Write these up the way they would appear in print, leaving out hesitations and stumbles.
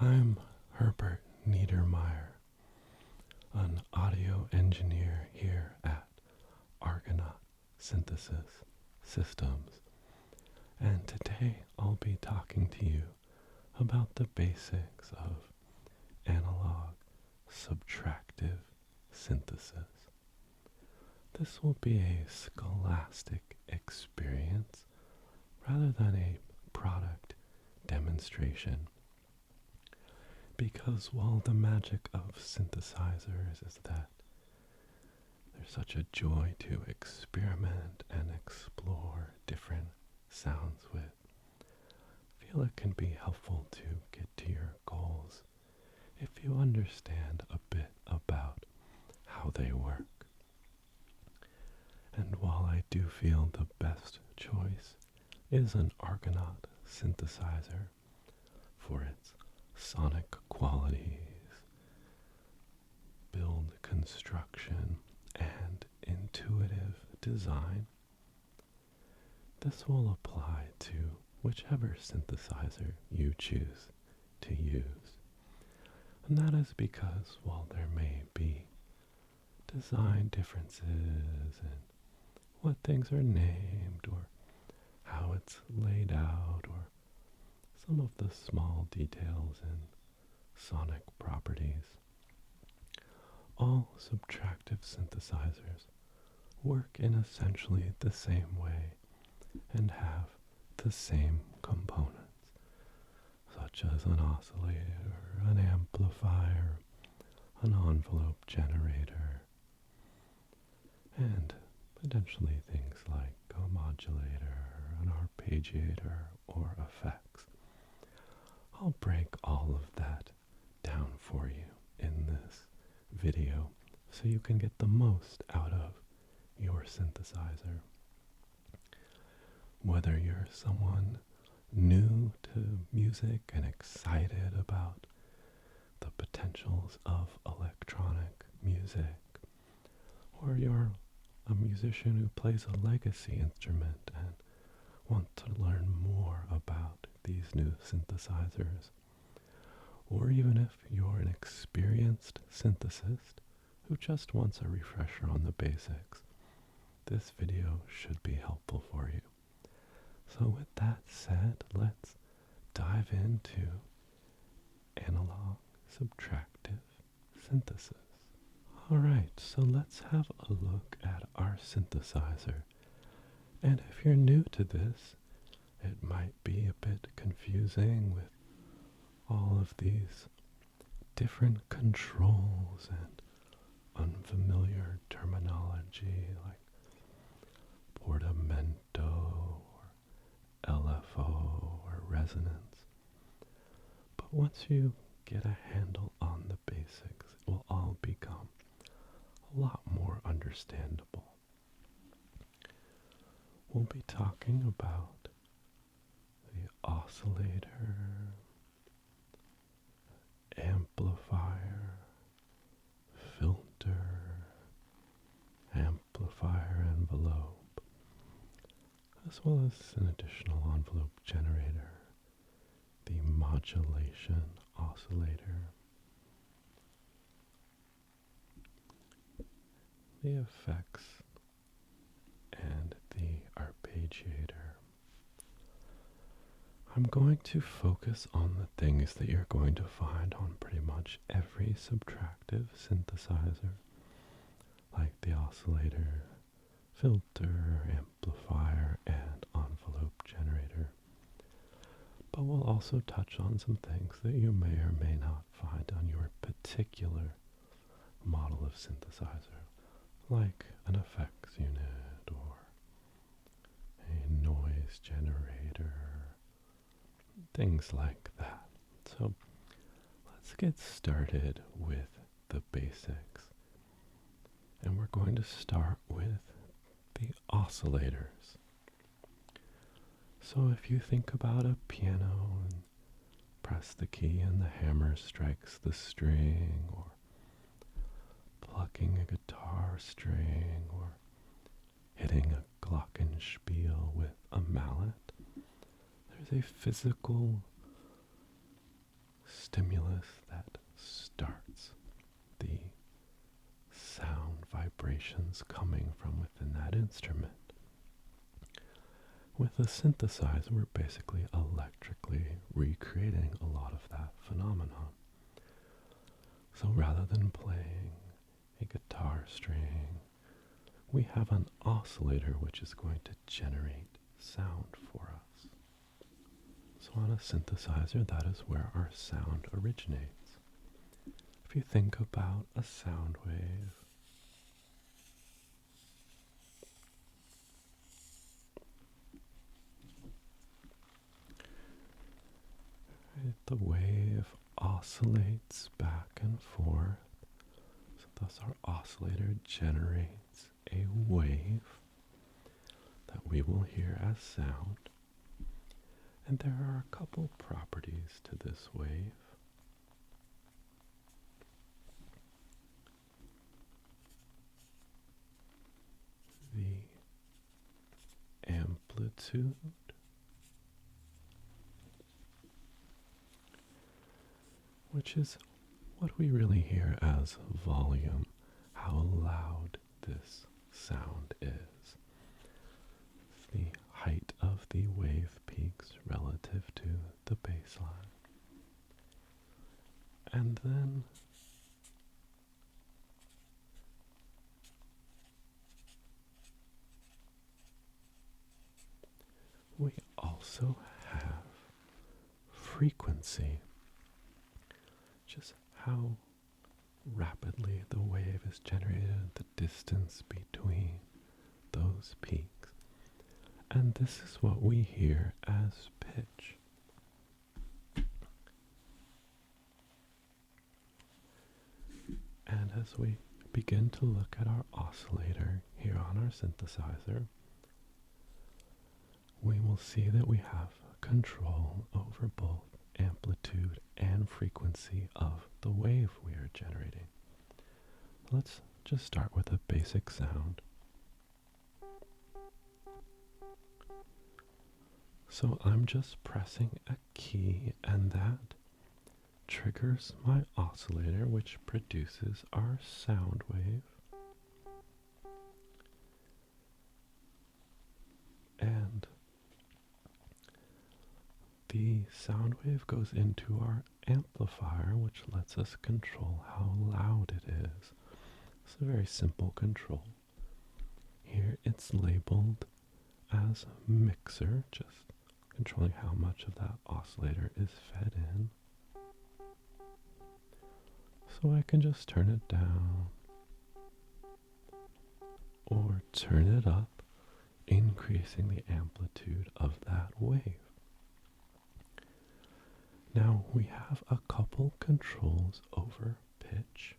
I'm Herbert Niedermeyer, an audio engineer here at Argonaut Synthesis Systems, and today I'll be talking to you about the basics of analog subtractive synthesis. This will be a scholastic experience rather than a product demonstration, because while the magic of synthesizers is that there's such a joy to experiment and explore different sounds with, I feel it can be helpful to get to your goals if you understand a bit about how they work. And while I do feel the best choice is an Argonaut synthesizer for its sonic qualities, build construction, and intuitive design, this will apply to whichever synthesizer you choose to use. And that is because while there may be design differences in what things are named or how it's laid out or some of the small details in sonic properties, all subtractive synthesizers work in essentially the same way and have the same components, such as an oscillator, an amplifier, an envelope generator, and potentially things like a modulator, an arpeggiator, or effects. I'll break all of that down for you in this video so you can get the most out of your synthesizer. Whether you're someone new to music and excited about the potentials of electronic music, or you're a musician who plays a legacy instrument and want to learn more about these new synthesizers, or even if you're an experienced synthesist who just wants a refresher on the basics, this video should be helpful for you. So with that said, let's dive into analog subtractive synthesis. Alright, so let's have a look at our synthesizer. And if you're new to this, it might be a bit confusing with all of these different controls and unfamiliar terminology like portamento or LFO or resonance. But once you get a handle on the basics, it will all become a lot more understandable. We'll be talking about the oscillator, amplifier, filter, amplifier envelope, as well as an additional envelope generator, the modulation oscillator, the effects, and the arpeggiator. I'm going to focus on the things that you're going to find on pretty much every subtractive synthesizer, like the oscillator, filter, amplifier, and envelope generator. But we'll also touch on some things that you may or may not find on your particular model of synthesizer, like an effects unit or a noise generator, things like that. So let's get started with the basics. And we're going to start with the oscillators. So if you think about a piano and press the key and the hammer strikes the string, or plucking a guitar string, or hitting a glockenspiel with a mallet, there's a physical stimulus that starts the sound vibrations coming from within that instrument. With a synthesizer, we're basically electrically recreating a lot of that phenomenon. So rather than playing a guitar string, we have an oscillator which is going to generate sound for us. So on a synthesizer, that is where our sound originates. If you think about a sound wave, right, the wave oscillates back and forth. So thus our oscillator generates a wave that we will hear as sound. And there are a couple properties to this wave. The amplitude, which is what we really hear as volume, how loud this sound is. It's the height of the wave peaks relative to the baseline. And then we also have frequency, just how rapidly the wave is generated, the distance between those peaks. And this is what we hear as pitch. And as we begin to look at our oscillator here on our synthesizer, we will see that we have control over both amplitude and frequency of the wave we are generating. Let's just start with a basic sound. So I'm just pressing a key, and that triggers my oscillator, which produces our sound wave. And the sound wave goes into our amplifier, which lets us control how loud it is. It's a very simple control. Here it's labeled as mixer, just controlling how much of that oscillator is fed in. So I can just turn it down or turn it up, increasing the amplitude of that wave. Now we have a couple controls over pitch.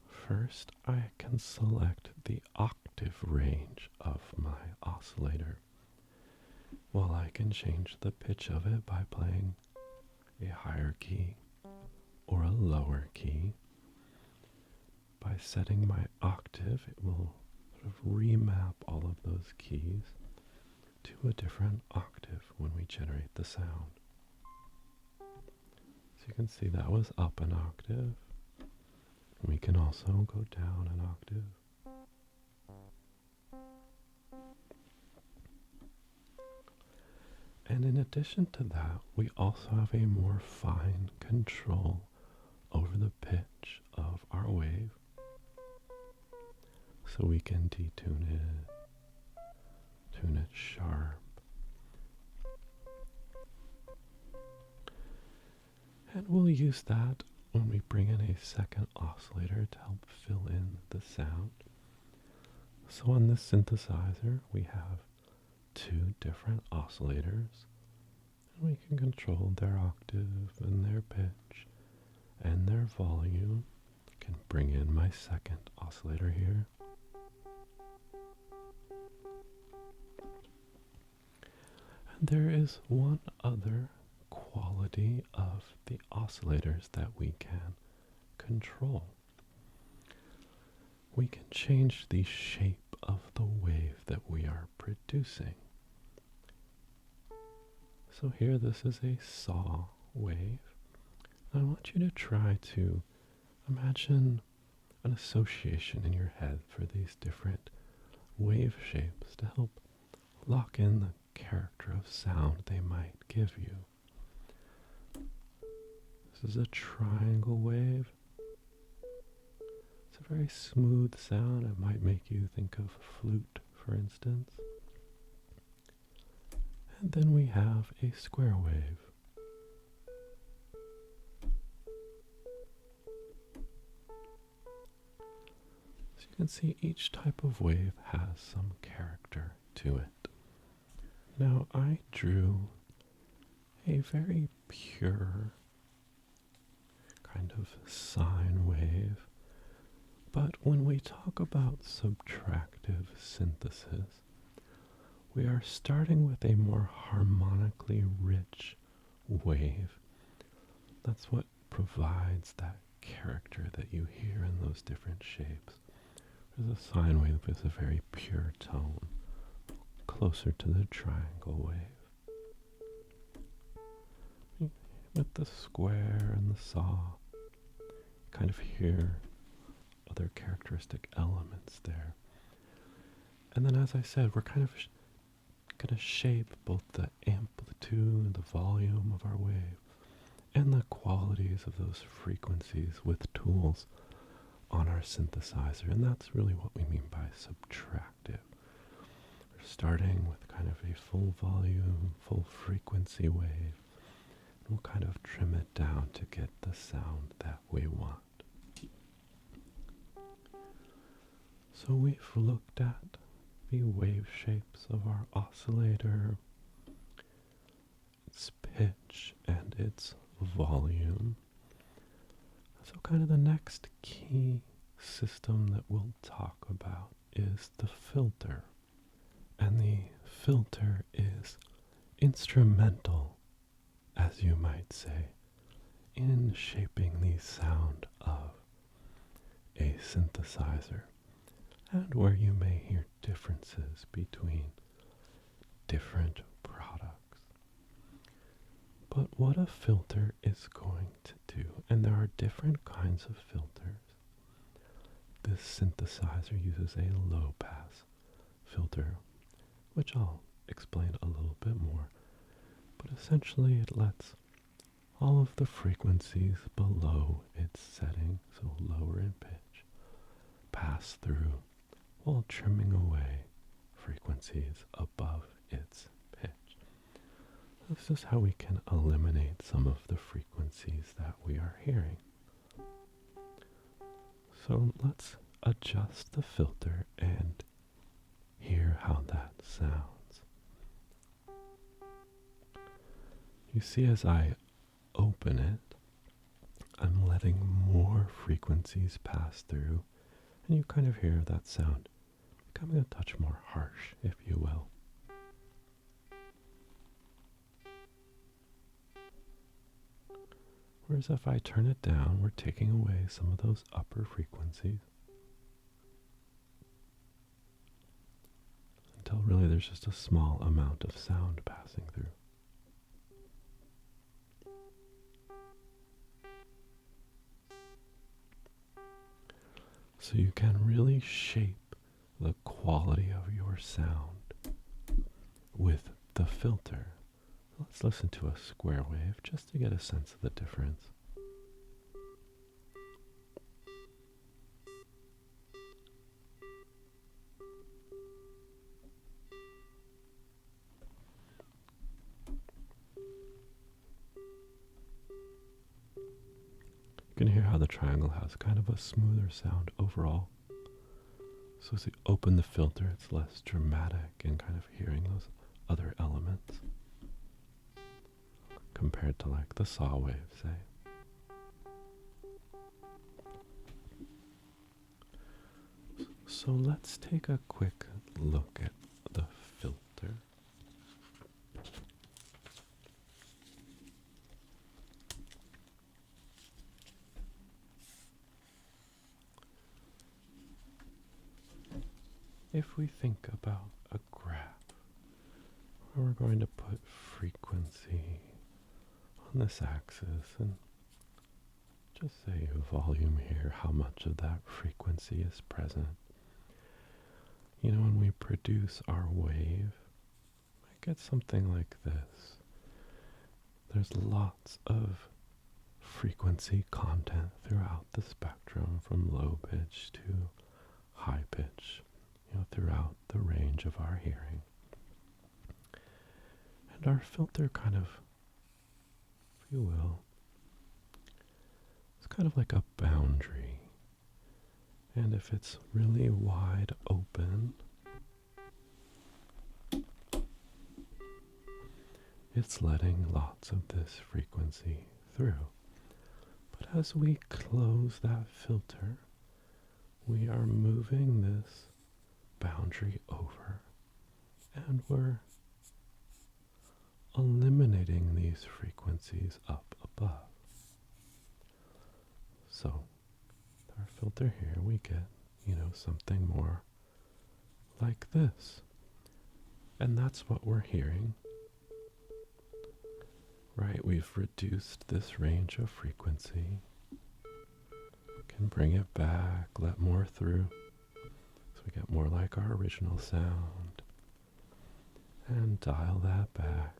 First, I can select the octave range of my oscillator. Well, I can change the pitch of it by playing a higher key or a lower key. By setting my octave, it will sort of remap all of those keys to a different octave when we generate the sound. So you can see that was up an octave. We can also go down an octave. And in addition to that, we also have a more fine control over the pitch of our wave. So we can detune it, tune it sharp. And we'll use that when we bring in a second oscillator to help fill in the sound. So on this synthesizer, we have two different oscillators, and we can control their octave and their pitch and their volume. I can bring in my second oscillator here. And there is one other quality of the oscillators that we can control. We can change the shape of the wave that we are producing. So here, this is a saw wave. I want you to try to imagine an association in your head for these different wave shapes to help lock in the character of sound they might give you. This is a triangle wave. It's a very smooth sound. It might make you think of flute, for instance. And then we have a square wave. So you can see each type of wave has some character to it. Now I drew a very pure kind of sine wave, but when we talk about subtractive synthesis, we are starting with a more harmonically rich wave. That's what provides that character that you hear in those different shapes. There's a sine wave with a very pure tone, closer to the triangle wave. With the square and the saw, you kind of hear other characteristic elements there. And then, as I said, we're kind of going to shape both the amplitude, the volume of our wave, and the qualities of those frequencies with tools on our synthesizer. And that's really what we mean by subtractive. We're starting with kind of a full volume, full frequency wave. And we'll kind of trim it down to get the sound that we want. So we've looked at the wave shapes of our oscillator, its pitch, and its volume. So kind of the next key system that we'll talk about is the filter. And the filter is instrumental, as you might say, in shaping the sound of a synthesizer, and where you may hear differences between different products. But what a filter is going to do, and there are different kinds of filters. This synthesizer uses a low pass filter, which I'll explain a little bit more, but essentially it lets all of the frequencies below its setting, so lower in pitch, pass through while trimming away frequencies above its pitch. This is how we can eliminate some of the frequencies that we are hearing. So let's adjust the filter and hear how that sounds. You see, as I open it, I'm letting more frequencies pass through, and you kind of hear that sound becoming a touch more harsh, if you will. Whereas if I turn it down, we're taking away some of those upper frequencies until really there's just a small amount of sound passing through. So you can really shape the quality of your sound with the filter. Let's listen to a square wave just to get a sense of the difference. You can hear how the triangle has kind of a smoother sound overall. So as you open the filter, it's less dramatic and kind of hearing those other elements compared to like the saw wave, say. So let's take a quick look at the filter. If we think about a graph we're going to put frequency on this axis and just say volume here, how much of that frequency is present. You know, when we produce our wave, I get something like this. There's lots of frequency content throughout the spectrum, from low pitch to high pitch, throughout the range of our hearing. And our filter kind of, if you will, it's kind of like a boundary. And if it's really wide open, it's letting lots of this frequency through. But as we close that filter, we are moving this boundary over, and we're eliminating these frequencies up above. So, with our filter here, we get, something more like this. And that's what we're hearing, right? We've reduced this range of frequency. Can bring it back, let more through, so we get more like our original sound, and dial that back.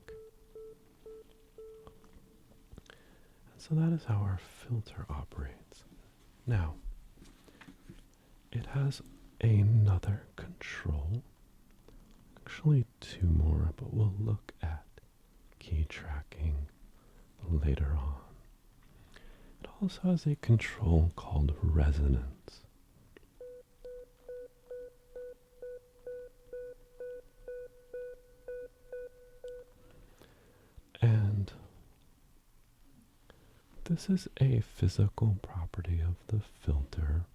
And so that is how our filter operates. Now, it has another control, actually two more, but we'll look at key tracking later on. It also has a control called resonance. And this is a physical property of the filter.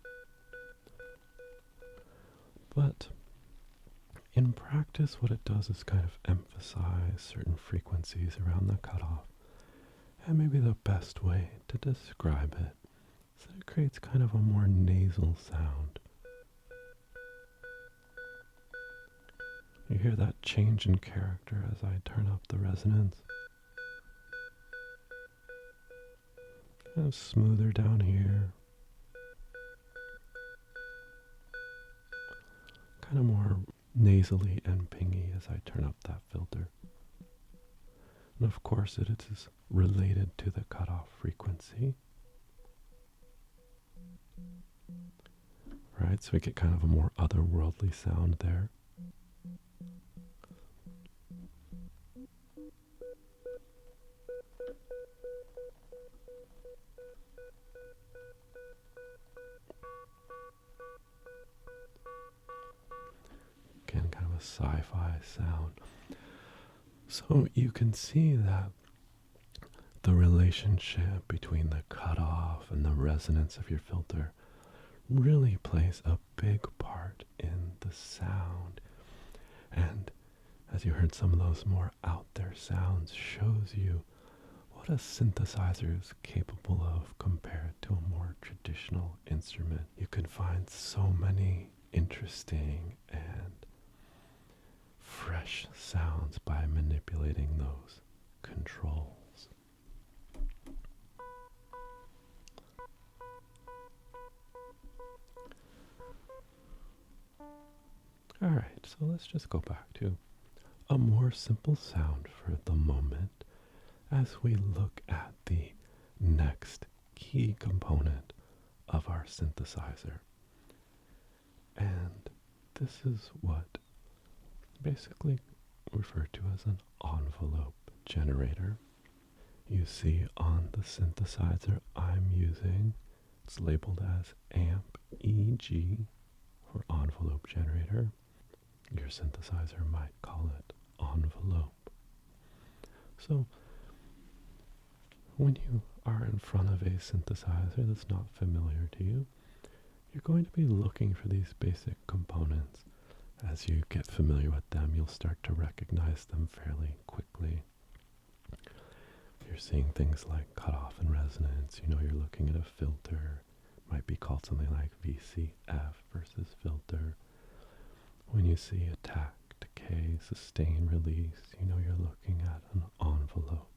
But in practice, what it does is kind of emphasize certain frequencies around the cutoff. And maybe the best way to describe it is that it creates kind of a more nasal sound. You hear that change in character as I turn up the resonance. Kind of smoother down here. Kind of more nasally and pingy as I turn up that filter. And of course it is related to the cutoff frequency. Right, so we get kind of a more otherworldly sound there. Again, kind of a sci-fi sound. So you can see that the relationship between the cutoff and the resonance of your filter really plays a big part in the sound. And as you heard, some of those more out there sounds shows you what a synthesizer is capable of compared to a more traditional instrument. You can find so many interesting and fresh sounds by manipulating those controls. Alright, so let's just go back to a more simple sound for the moment as we look at the next key component of our synthesizer. And this is what basically referred to as an envelope generator. You see on the synthesizer I'm using, it's labeled as amp EG for envelope generator. Your synthesizer might call it envelope. So when you are in front of a synthesizer that's not familiar to you, you're going to be looking for these basic components. As you get familiar with them, you'll start to recognize them fairly quickly. You're seeing things like cutoff and resonance. You're looking at a filter. Might be called something like VCF versus filter. When you see attack decay, sustain, release, you know you're looking at an envelope.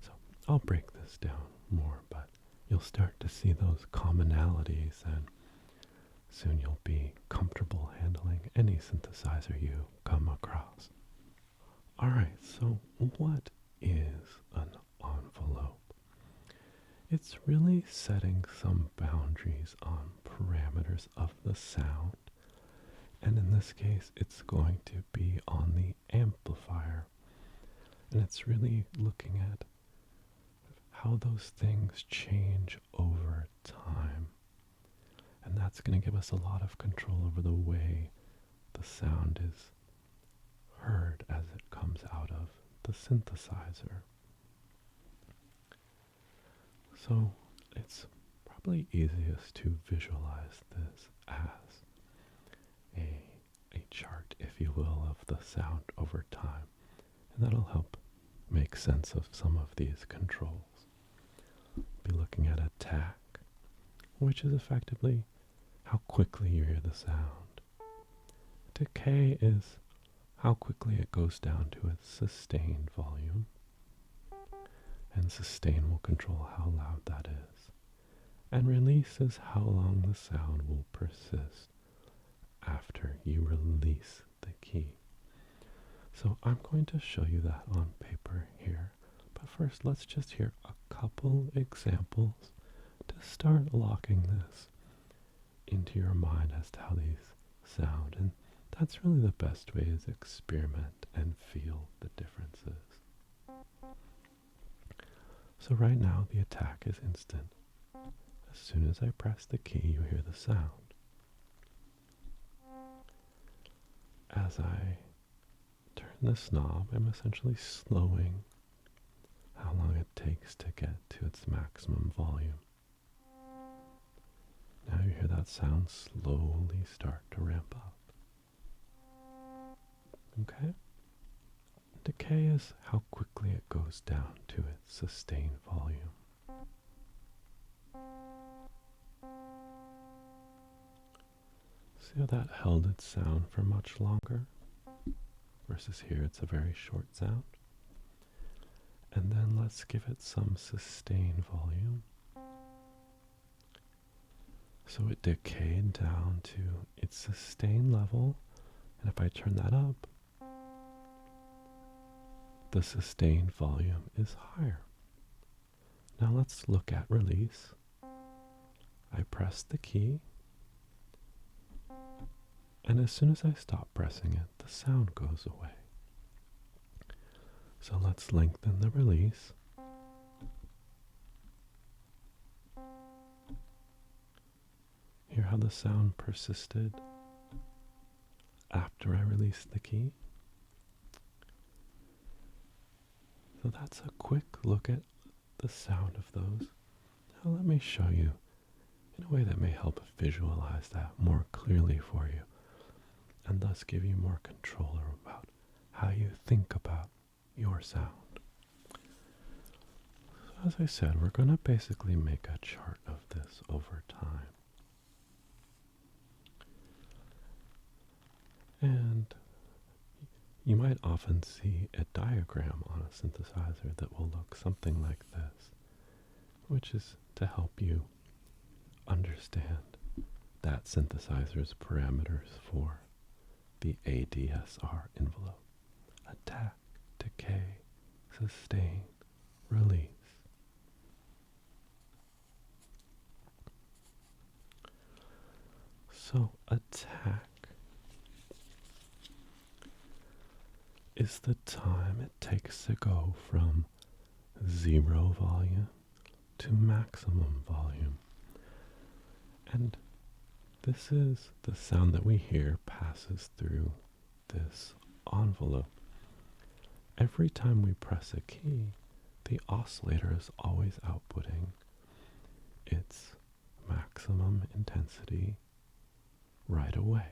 So I'll break this down more, but you'll start to see those commonalities, and soon you'll be comfortable handling any synthesizer you come across. Alright, so what is an envelope? It's really setting some boundaries on parameters of the sound, and in this case it's going to be on the amplifier, and it's really looking at how those things change over time, and that's going to give us a lot of control over the way the sound is heard as it comes out of the synthesizer. So it's probably easiest to visualize this as a chart, if you will, of the sound over time, and that'll help make sense of some of these controls. Be looking at attack, which is effectively how quickly you hear the sound. Decay is how quickly it goes down to its sustained volume, and sustain will control how loud that is. And release is how long the sound will persist after you release the key. So I'm going to show you that on paper here, but first let's just hear a couple examples to start locking this into your mind as to how these sound, and that's really the best way, is experiment and feel the differences. So right now the attack is instant. As soon as I press the key, you hear the sound. As I turn this knob, I'm essentially slowing how long it takes to get to its maximum volume. Now you hear that sound slowly start to ramp up. Okay? Decay is how quickly it goes down to its sustained volume. See how that held its sound for much longer? Versus here it's a very short sound. And then let's give it some sustained volume. So it decayed down to its sustained level, and if I turn that up, the sustained volume is higher. Now let's look at release. I press the key, and as soon as I stop pressing it, the sound goes away. So let's lengthen the release. Hear how the sound persisted after I released the key? So that's a quick look at the sound of those. Now let me show you in a way that may help visualize that more clearly for you, and thus give you more control about how you think about your sound. So as I said, we're going to basically make a chart of this over time. And you might often see a diagram on a synthesizer that will look something like this, which is to help you understand that synthesizer's parameters for the ADSR envelope. Attack, decay, sustain, release. So attack is the time it takes to go from 0 volume to maximum volume. And this is the sound that we hear passes through this envelope. Every time we press a key, the oscillator is always outputting its maximum intensity right away.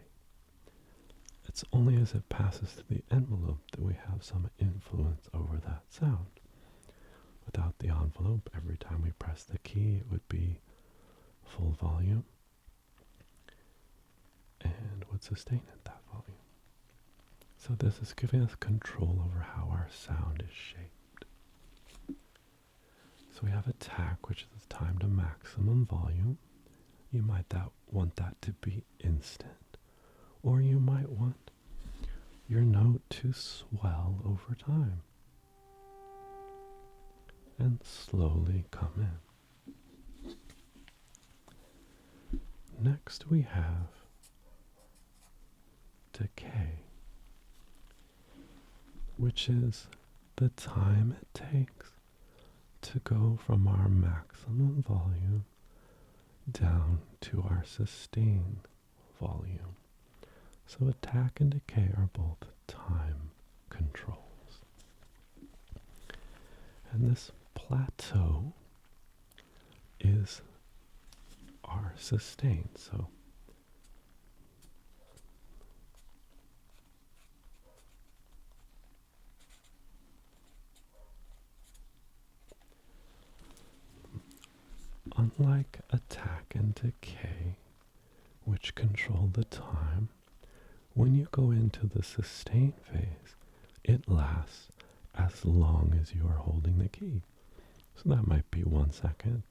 It's only as it passes through the envelope that we have some influence over that sound. Without the envelope, every time we press the key, it would be full volume and would sustain at that volume. So this is giving us control over how our sound is shaped. So we have attack, which is time to maximum volume. You might want that to be instant, or you might want your note to swell over time and slowly come in. Next we have decay, which is the time it takes to go from our maximum volume down to our sustained volume. So attack and decay are both time controls. And this plateau is our sustain. So unlike attack and decay, which control the time, when you go into the sustain phase, it lasts as long as you are holding the key. So that might be 1 second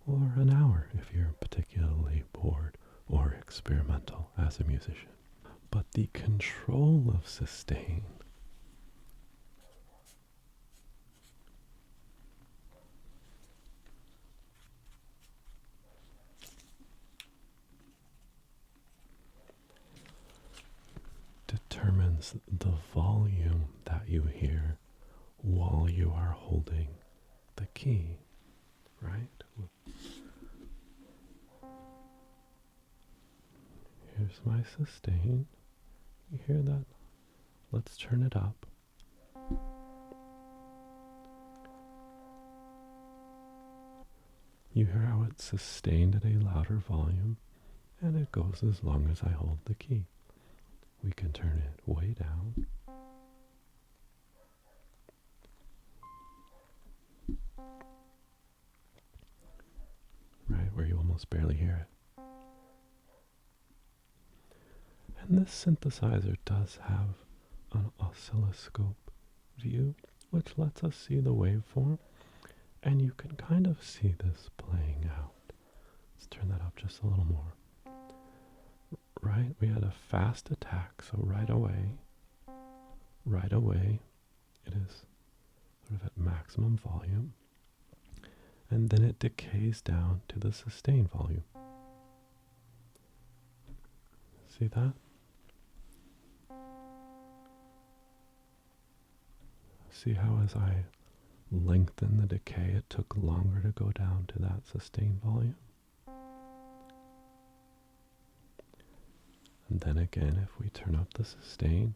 or an hour if you're particularly bored or experimental as a musician. But the control of sustain determines the volume that you hear while you are holding the key, right? Here's my sustain. You hear that? Let's turn it up. You hear how it's sustained at a louder volume, and it goes as long as I hold the key. We can turn it way down. Right, where you almost barely hear it. And this synthesizer does have an oscilloscope view, which lets us see the waveform, and you can kind of see this playing out. Let's turn that up just a little more. Right, we had a fast attack, so right away, it is sort of at maximum volume, and then it decays down to the sustained volume. See that? See how as I lengthen the decay, it took longer to go down to that sustained volume? And then again, if we turn up the sustain,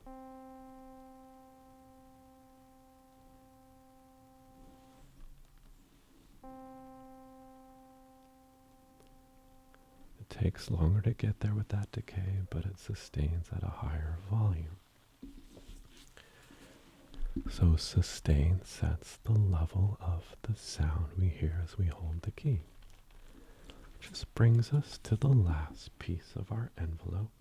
it takes longer to get there with that decay, but it sustains at a higher volume. So sustain sets the level of the sound we hear as we hold the key. Which brings us to the last piece of our envelope.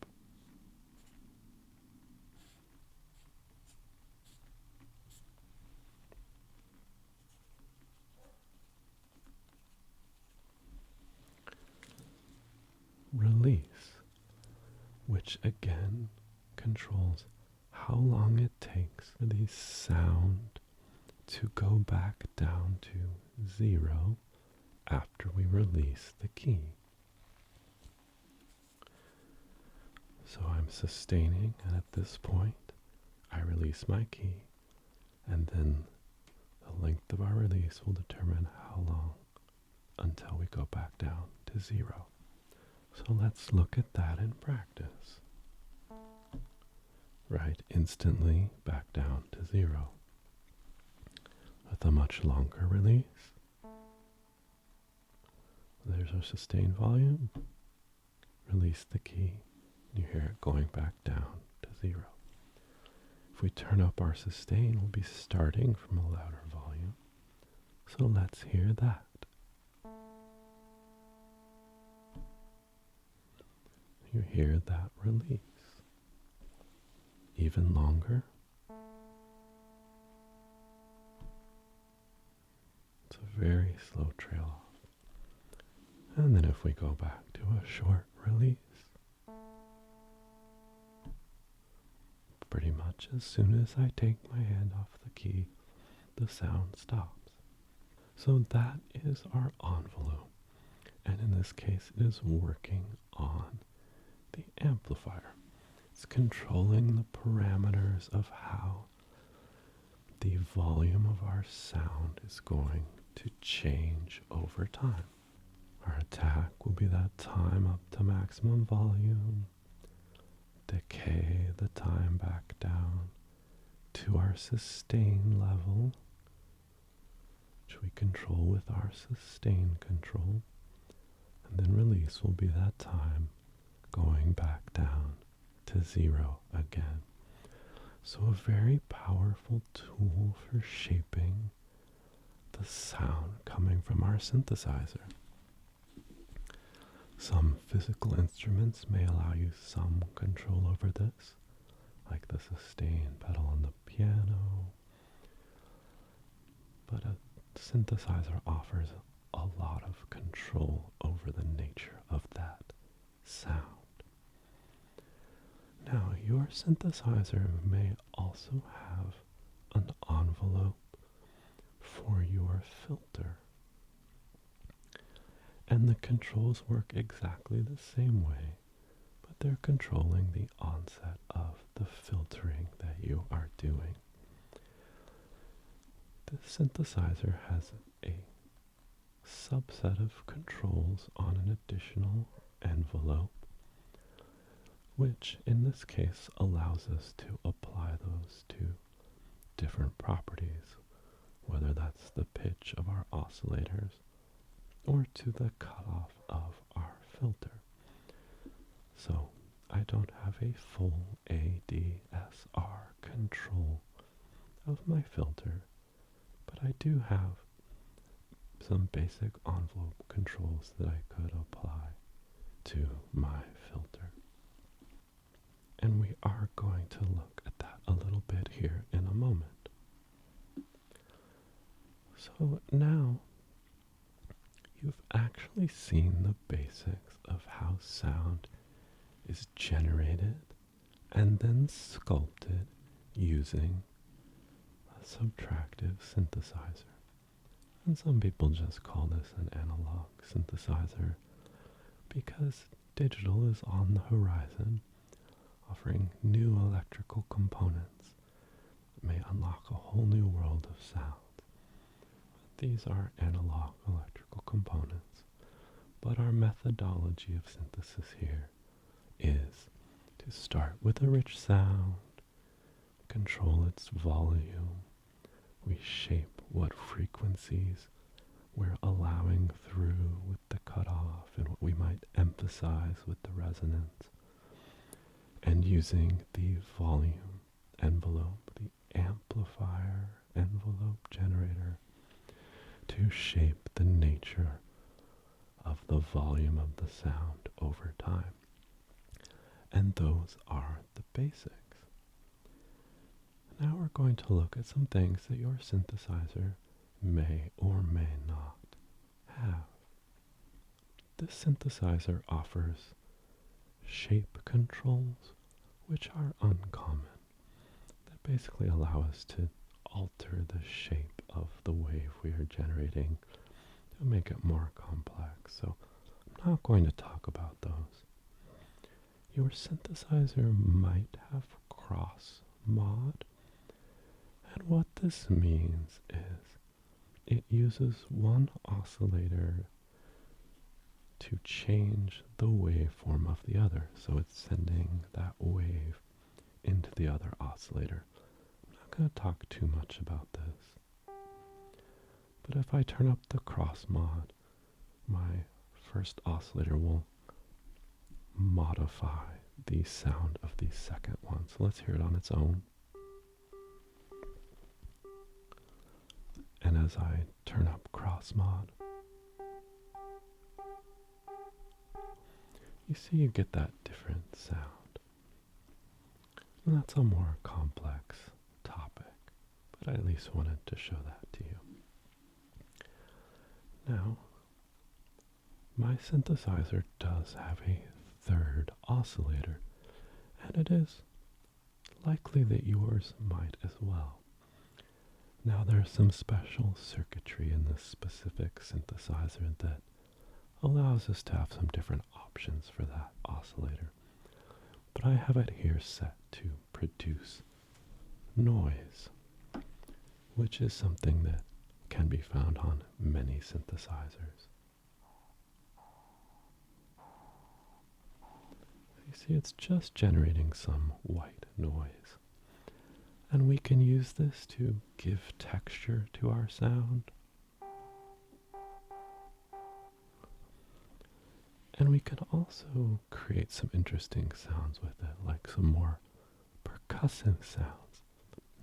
Release, which again controls how long it takes for the sound to go back down to 0 after we release the key. So I'm sustaining, and at this point I release my key, and then the length of our release will determine how long until we go back down to 0. So let's look at that in practice. Right, instantly back down to 0. With a much longer release. There's our sustained volume. Release the key. You hear it going back down to 0. If we turn up our sustain, we'll be starting from a louder volume. So let's hear that. You hear that release. even longer. It's a very slow trail off. And then if we go back to a short release, pretty much as soon as I take my hand off the key, the sound stops. So that is our envelope. And in this case, it is working on the amplifier. It's controlling the parameters of how the volume of our sound is going to change over time. Our attack will be that time up to maximum volume, decay the time back down to our sustain level, which we control with our sustain control, and then release will be that time going back down to 0 again. So a very powerful tool for shaping the sound coming from our synthesizer. Some physical instruments may allow you some control over this, like the sustain pedal on the piano, but a synthesizer offers a lot of control over the nature of that sound. Now, your synthesizer may also have an envelope for your filter. And the controls work exactly the same way, but they're controlling the onset of the filtering that you are doing. The synthesizer has a subset of controls on an additional envelope, which in this case allows us to apply those to different properties, whether that's the pitch of our oscillators or to the cutoff of our filter. So I don't have a full ADSR control of my filter, but I do have some basic envelope controls that I could apply to my filter. And we are going to look at that a little bit here in a moment. So now you've actually seen the basics of how sound is generated and then sculpted using a subtractive synthesizer. And some people just call this an analog synthesizer because digital is on the horizon, offering new electrical components that may unlock a whole new world of sound. These are analog electrical components, but our methodology of synthesis here is to start with a rich sound, control its volume, we shape what frequencies we're allowing through with the cutoff and what we might emphasize with the resonance, and using the volume envelope, the amplifier envelope generator, to shape the nature of the volume of the sound over time. And those are the basics. Now we're going to look at some things that your synthesizer may or may not have. This synthesizer offers shape controls, which are uncommon, that basically allow us to alter the shape of the wave we are generating to make it more complex. So I'm not going to talk about those. Your synthesizer might have cross mod, and what this means is it uses one oscillator to change the waveform of the other. So it's sending that wave into the other oscillator. I'm not going to talk too much about this. But if I turn up the cross mod, my first oscillator will modify the sound of the second one. So let's hear it on its own. And as I turn up cross mod, you see you get that different sound. And that's a more complex topic, but I at least wanted to show that to you. Now, my synthesizer does have a third oscillator, and it is likely that yours might as well. Now, there's some special circuitry in this specific synthesizer that allows us to have some different options for that oscillator. But I have it here set to produce noise, which is something that can be found on many synthesizers. You see, it's just generating some white noise. And we can use this to give texture to our sound. And we can also create some interesting sounds with it, like some more percussive sounds.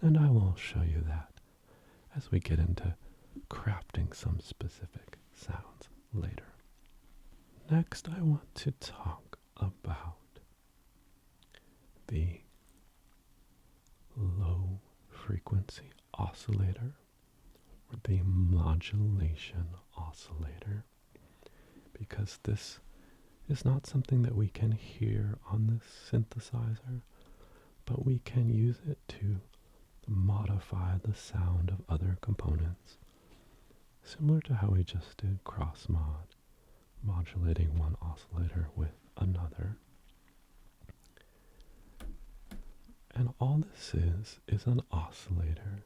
And I will show you that as we get into crafting some specific sounds later. Next, I want to talk about the low frequency oscillator, or the modulation oscillator, because this is not something that we can hear on this synthesizer, but we can use it to modify the sound of other components, similar to how we just did cross mod, modulating one oscillator with another. And all this is an oscillator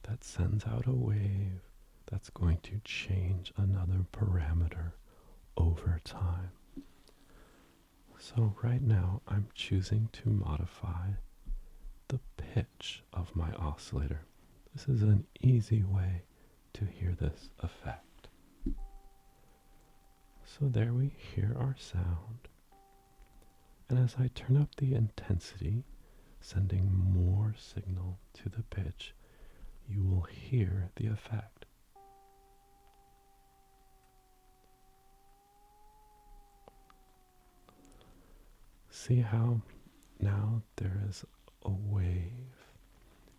that sends out a wave that's going to change another parameter over time. So right now I'm choosing to modify the pitch of my oscillator. This is an easy way to hear this effect. So there we hear our sound. And as I turn up the intensity, sending more signal to the pitch, you will hear the effect. See how now there is a wave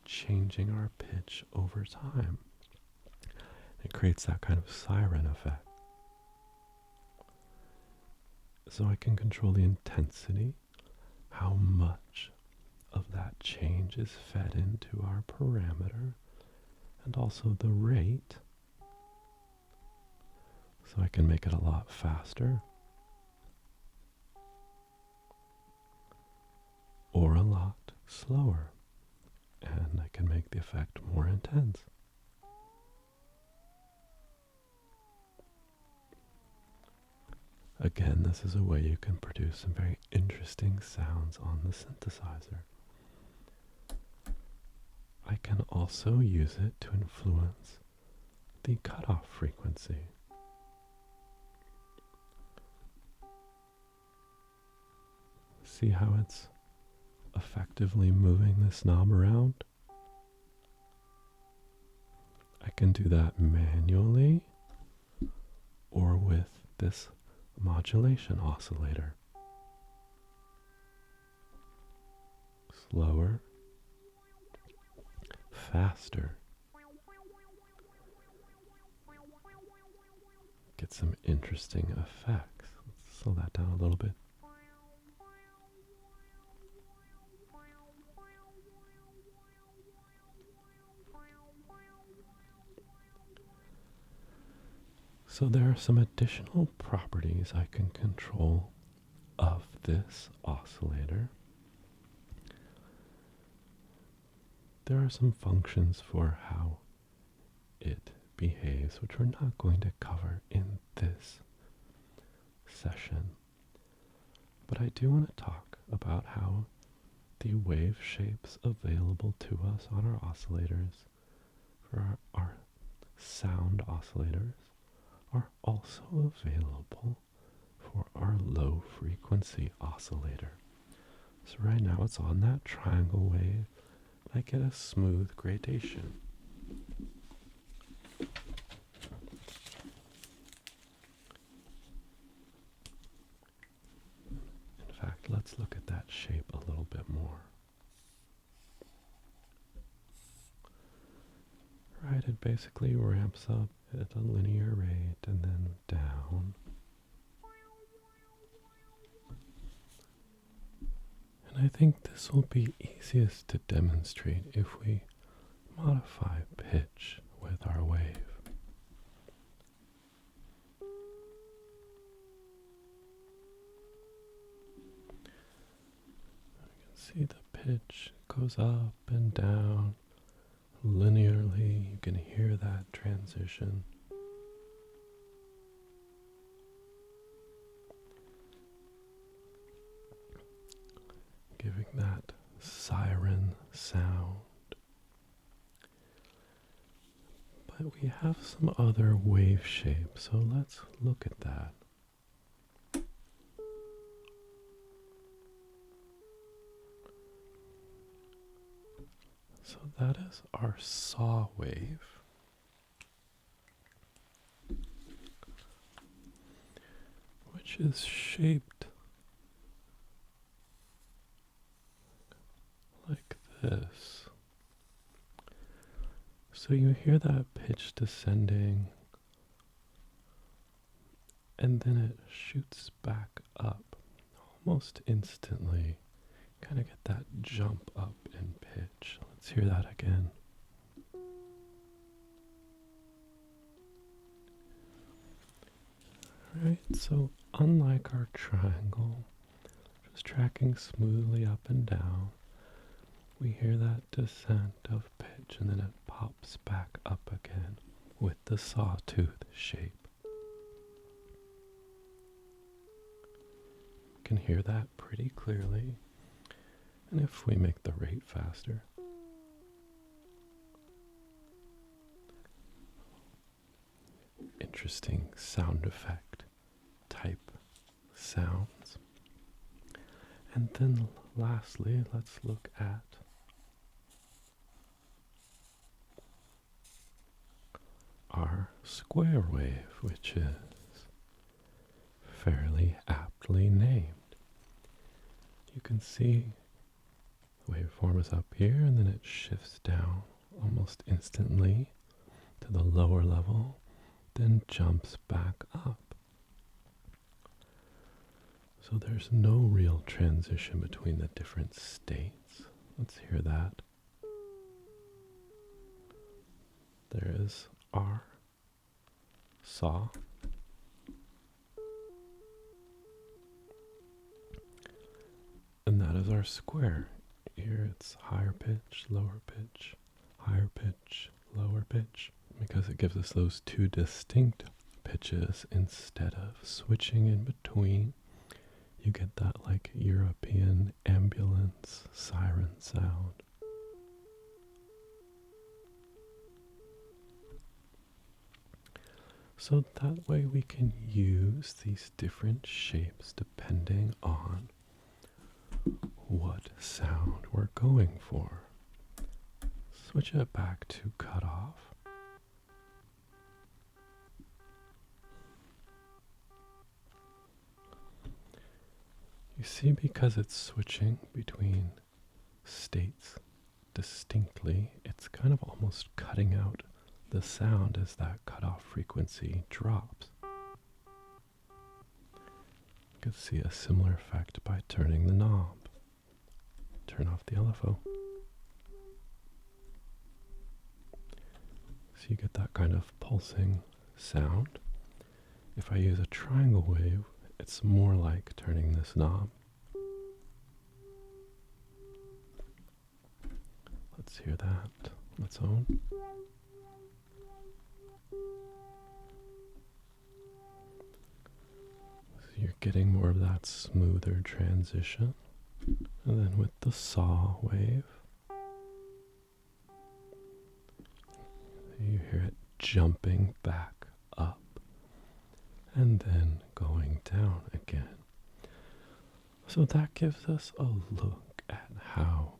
changing our pitch over time. It creates that kind of siren effect. So I can control the intensity, how much of that change is fed into our parameter, and also the rate. So I can make it a lot faster or a lot slower, and I can make the effect more intense. Again, this is a way you can produce some very interesting sounds on the synthesizer. I can also use it to influence the cutoff frequency. See how it's effectively moving this knob around? I can do that manually or with this modulation oscillator. Slower, faster. Get some interesting effects. Let's slow that down a little bit. So there are some additional properties I can control of this oscillator. There are some functions for how it behaves, which we're not going to cover in this session. But I do want to talk about how the wave shapes available to us on our oscillators, for our sound oscillators, are also available for our low frequency oscillator. So right now it's on that triangle wave. I get a smooth gradation. In fact, let's look at that shape a little bit more. right? It basically ramps up at a linear rate and then down. And I think this will be easiest to demonstrate if we modify pitch with our wave. See the pitch goes up and down linearly. You can hear that transition. Giving that siren sound. But we have some other wave shapes, so let's look at that. So that is our saw wave. Which is shaped like this. So you hear that pitch descending, and then it shoots back up almost instantly. Kind of get that jump up in pitch. Let's hear that again. Alright, so unlike our triangle, just tracking smoothly up and down, we hear that descent of pitch and then it pops back up again with the sawtooth shape. You can hear that pretty clearly. And if we make the rate faster, interesting sound effect type sounds. And then lastly, let's look at our square wave, which is fairly aptly named. You can see the waveform is up here and then it shifts down almost instantly to the lower level, then jumps back up. So there's no real transition between the different states. Let's hear that. There is our saw. And that is our square. Here it's higher pitch, lower pitch, higher pitch, lower pitch, because it gives us those two distinct pitches instead of switching in between. You get that like European ambulance siren sound. So that way we can use these different shapes depending on what sound we're going for. Switch it back to cutoff. You see, because it's switching between states distinctly, it's kind of almost cutting out the sound as that cutoff frequency drops. You could see a similar effect by turning the knob. Turn off the LFO. So you get that kind of pulsing sound. If I use a triangle wave, it's more like turning this knob. Let's hear that on its own. So you're getting more of that smoother transition. And then with the saw wave, you hear it jumping back up and then going down again. So that gives us a look at how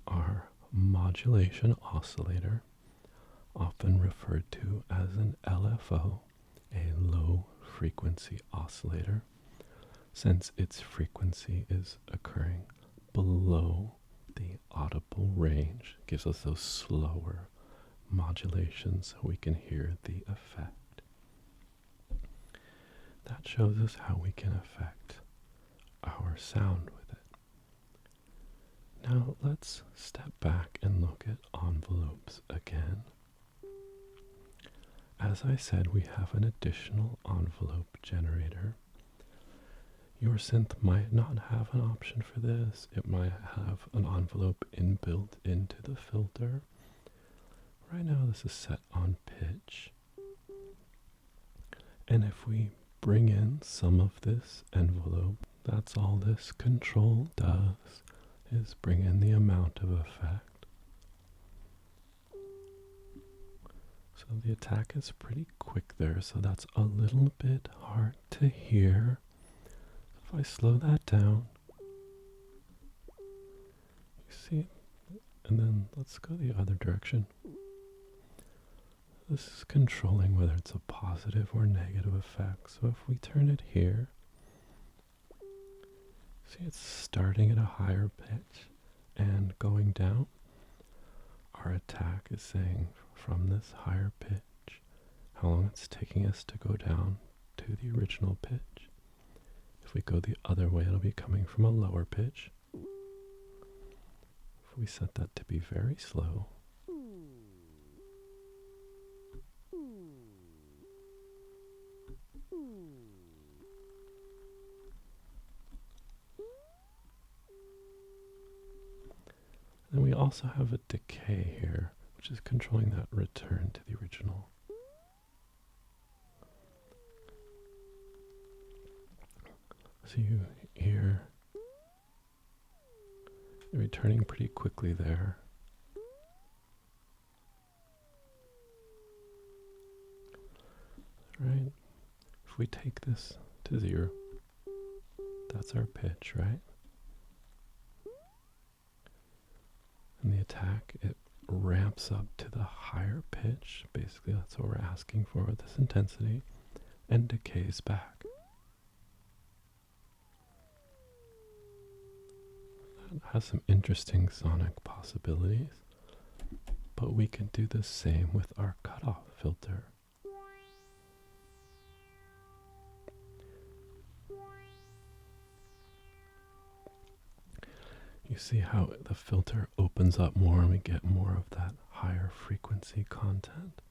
our modulation oscillator, often referred to as an LFO, a low frequency oscillator, since its frequency is occurring below the audible range, gives us those slower modulation so we can hear the effect. That shows us how we can affect our sound with it. Now let's step back and look at envelopes again. As I said, we have an additional envelope generator. Your synth might not have an option for this. It might have an envelope inbuilt into the filter. Right now this is set on pitch. And if we bring in some of this envelope, that's all this control does, is bring in the amount of effect. So the attack is pretty quick there, so that's a little bit hard to hear. If I slow that down, you see, and then let's go the other direction. This is controlling whether it's a positive or negative effect. So if we turn it here, see it's starting at a higher pitch and going down. Our attack is saying from this higher pitch how long it's taking us to go down to the original pitch. If we go the other way, it'll be coming from a lower pitch. If we set that to be very slow, then we also have a decay here, which is controlling that return to the original. So you hear it returning pretty quickly there. Right? If we take this to 0, that's our pitch, right? And the attack, it ramps up to the higher pitch. Basically, that's what we're asking for with this intensity, and decays back. That has some interesting sonic possibilities, but we can do the same with our cutoff filter. You see how the filter opens up more and we get more of that higher frequency content.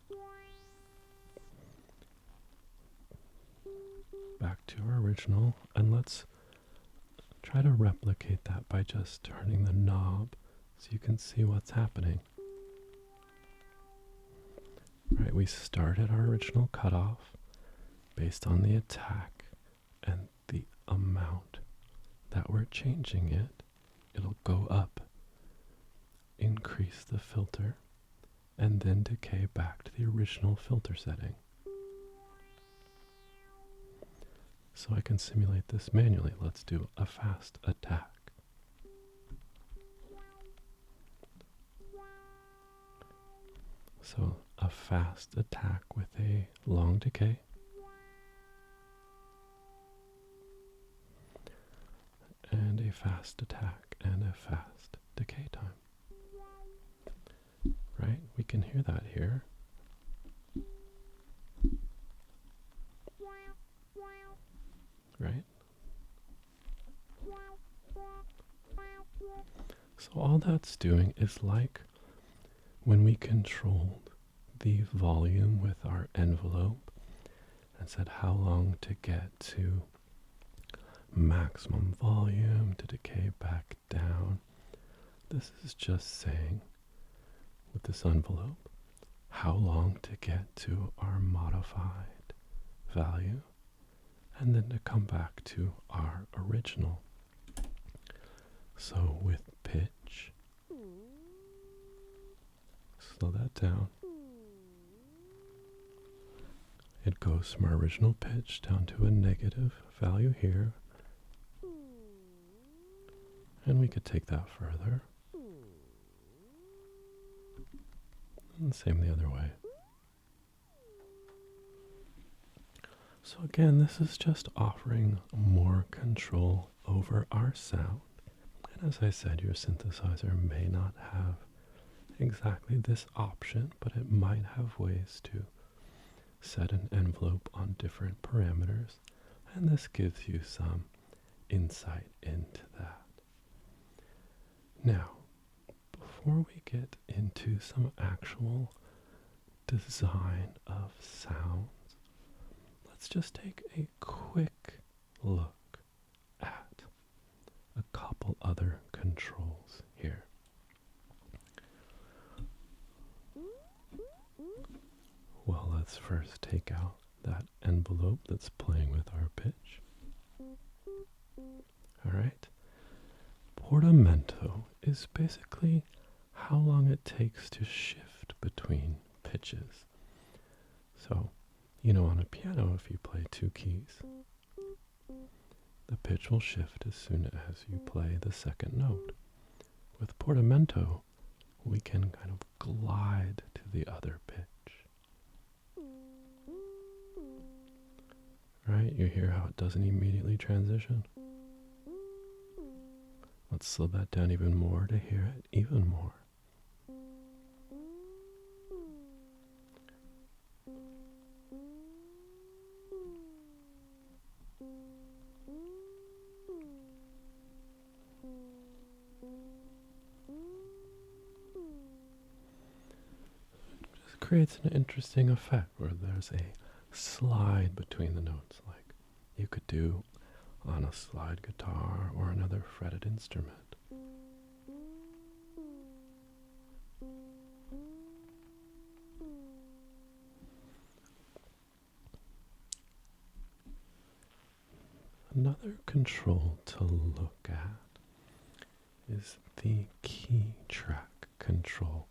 Back to our original, and let's try to replicate that by just turning the knob so you can see what's happening. Right, we started our original cutoff based on the attack and the amount that we're changing it. It'll go up, increase the filter, and then decay back to the original filter setting. So I can simulate this manually. Let's do a fast attack. So a fast attack with a long decay. And a fast attack and a fast decay time. Right? We can hear that here. Right? So all that's doing is like when we controlled the volume with our envelope and said how long to get to maximum volume to decay back down. This is just saying with this envelope how long to get to our modified value and then to come back to our original. So with pitch, slow that down. It goes from our original pitch down to a negative value here. And we could take that further. And same the other way. So again, this is just offering more control over our sound. And as I said, your synthesizer may not have exactly this option, but it might have ways to set an envelope on different parameters, and this gives you some insight into that. Now, before we get into some actual design of sounds, let's just take a quick look at a couple other controls here. Well, let's first take out that envelope that's playing with our pitch. All right. Portamento is basically how long it takes to shift between pitches. So, on a piano, if you play two keys, the pitch will shift as soon as you play the second note. With portamento, we can kind of glide to the other pitch. Right? You hear how it doesn't immediately transition? Let's slow that down even more to hear it even more. Just creates an interesting effect where there's a slide between the notes, like you could do on a slide guitar or another fretted instrument. Another control to look at is the key track control,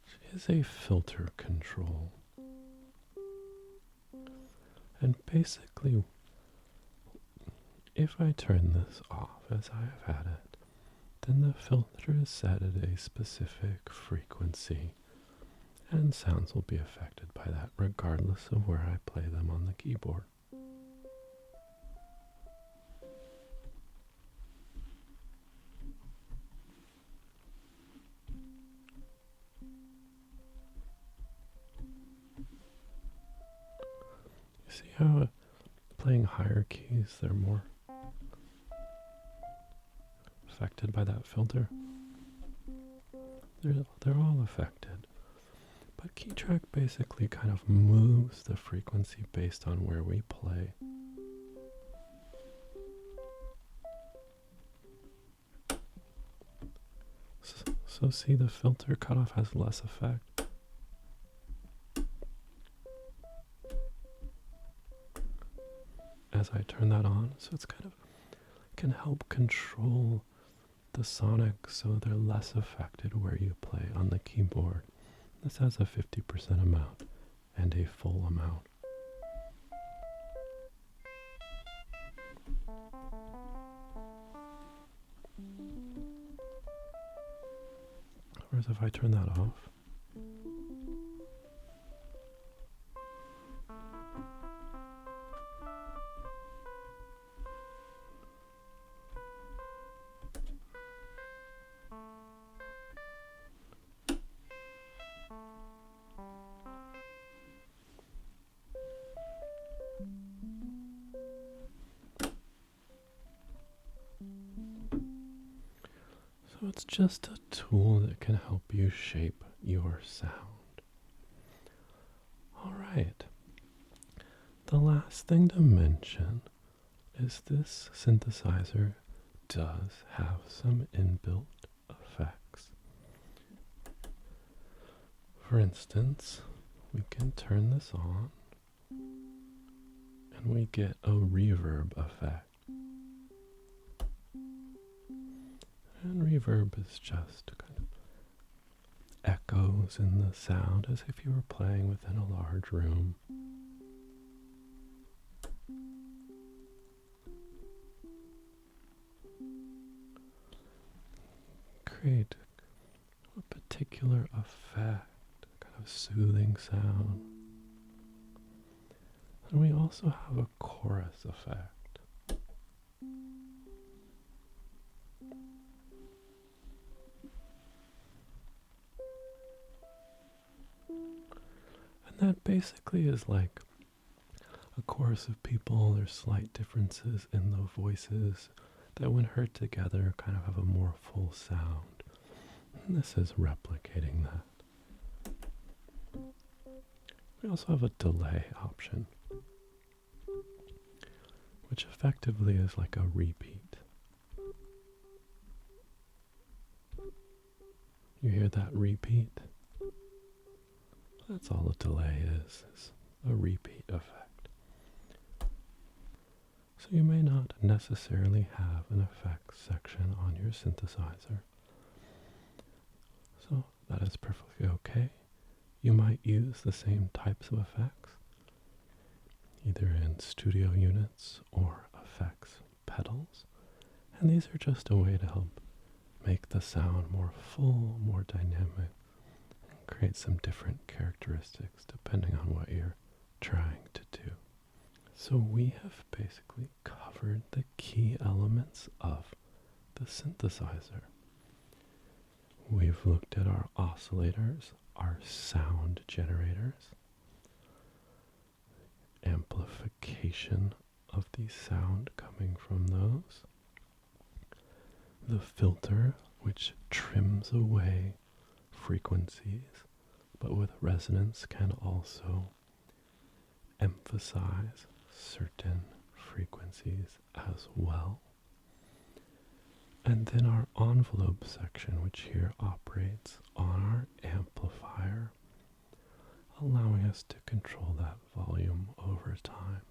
which is a filter control. And basically, if I turn this off as I have had it, then the filter is set at a specific frequency, and sounds will be affected by that regardless of where I play them on the keyboard. You see how playing higher keys, they're more affected by that filter? They're all affected. But key track basically kind of moves the frequency based on where we play. So see, the filter cutoff has less effect. As I turn that on, so it's kind of can help control the sonic so they're less affected where you play on the keyboard. This has a 50% amount and a full amount. Whereas if I turn that off, so it's just a tool that can help you shape your sound. All right. The last thing to mention is this synthesizer does have some inbuilt effects. For instance, we can turn this on and we get a reverb effect. And reverb is just kind of echoes in the sound as if you were playing within a large room. Create a particular effect, kind of soothing sound. And we also have a chorus effect. that basically is like a chorus of people. There's slight differences in the voices that when heard together kind of have a more full sound. And this is replicating that. We also have a delay option, which effectively is like a repeat. You hear that repeat? That's all a delay is a repeat effect. So you may not necessarily have an effects section on your synthesizer. So that is perfectly okay. You might use the same types of effects, either in studio units or effects pedals. And these are just a way to help make the sound more full, more dynamic, and create some different characteristics depending on what you're trying to do. So we have basically covered the key elements of the synthesizer. We've looked at our oscillators, our sound generators, amplification of the sound coming from those, the filter, which trims away frequencies, but with resonance can also emphasize certain frequencies as well. And then our envelope section, which here operates on our amplifier, allowing us to control that volume over time.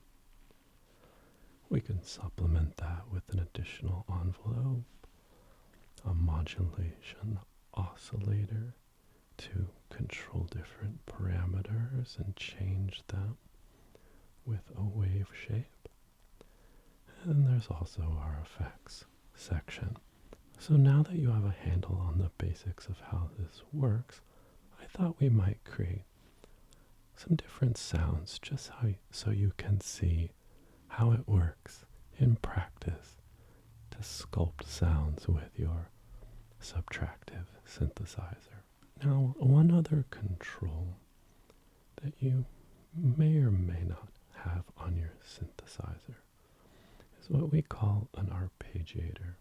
We can supplement that with an additional envelope, a modulation oscillator to control different parameters and change them with a wave shape. And there's also our effects section. So now that you have a handle on the basics of how this works, I thought we might create some different sounds just so you can see how it works in practice to sculpt sounds with your subtractive synthesizer. Now, one other control that you may or may not have on your synthesizer is what we call an arpeggiator.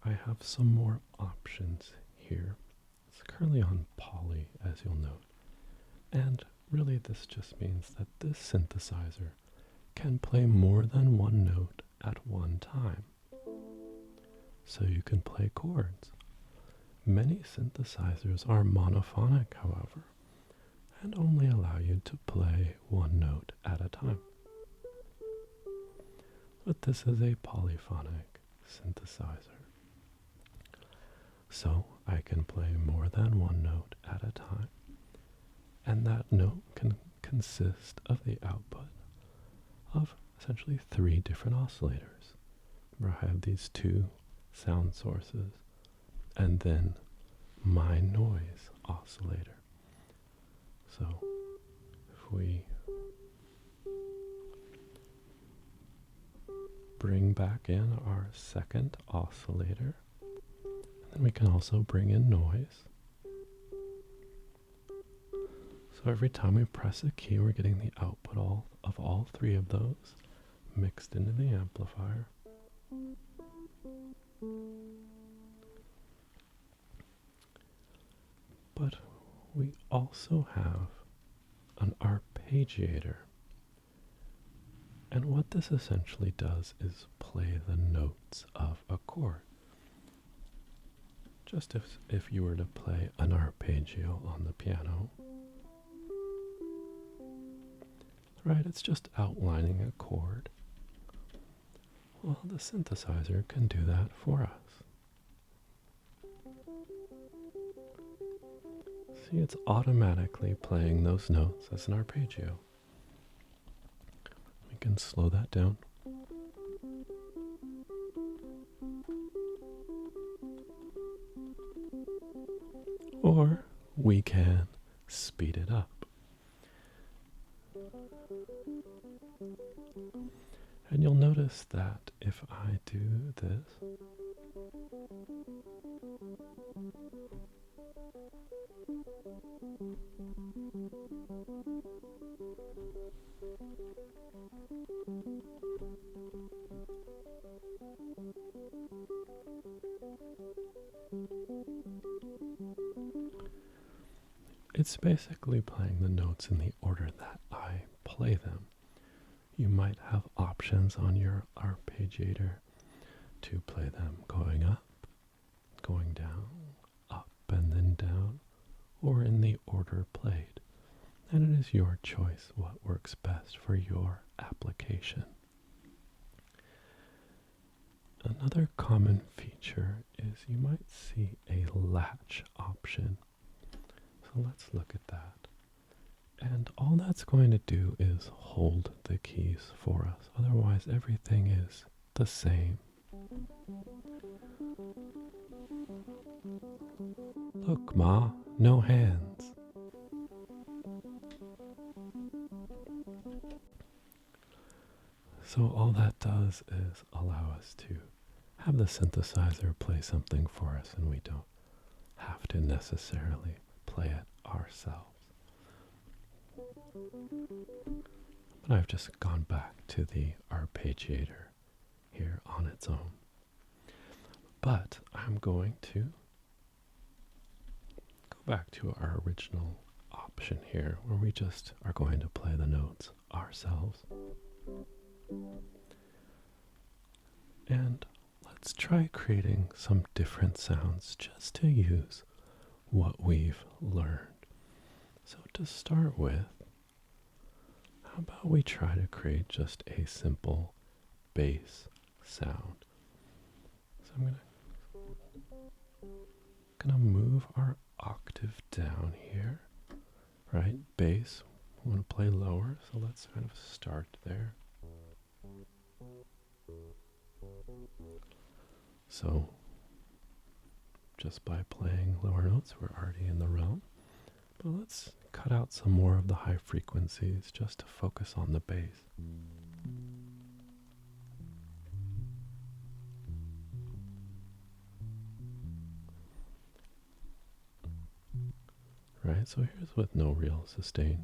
I have some more options here. It's currently on poly, as you'll note. And really this just means that this synthesizer can play more than one note at one time. So you can play chords. Many synthesizers are monophonic, however, and only allow you to play one note at a time. But this is a polyphonic synthesizer. So I can play more than one note at a time, and that note can consist of the output of essentially 3 different oscillators, where I have these 2 sound sources, and then my noise oscillator. So if we bring back in our second oscillator, and then we can also bring in noise. So every time we press a key, we're getting the output of all 3 of those mixed into the amplifier. But we also have an arpeggiator. And what this essentially does is play the notes of a chord. Just if you were to play an arpeggio on the piano. Right, it's just outlining a chord. Well, the synthesizer can do that for us. See, it's automatically playing those notes as an arpeggio. We can slow that down. Or we can speed it up. And you'll notice that if I do this, it's basically playing the notes in the order that I play them. You might have options on your arpeggiator to play them going up, going down, up and then down, or in the order played. And it is your choice what works best for your application. Another common feature is you might see a latch option. So let's look at that. And all that's going to do is hold the keys for us. Otherwise, everything is the same. Look, Ma, no hands. So all that does is allow us to have the synthesizer play something for us, and we don't have to necessarily play it ourselves. But I've just gone back to the arpeggiator here on its own. But I'm going to go back to our original option here, where we just are going to play the notes ourselves. And let's try creating some different sounds just to use what we've learned. So to start with, how about we try to create just a simple bass sound? So I'm gonna move our octave down here, right? Bass, we want to play lower, so let's kind of start there. So just by playing lower notes, we're already in the realm. But let's cut out some more of the high frequencies just to focus on the bass. Right, so here's with no real sustain.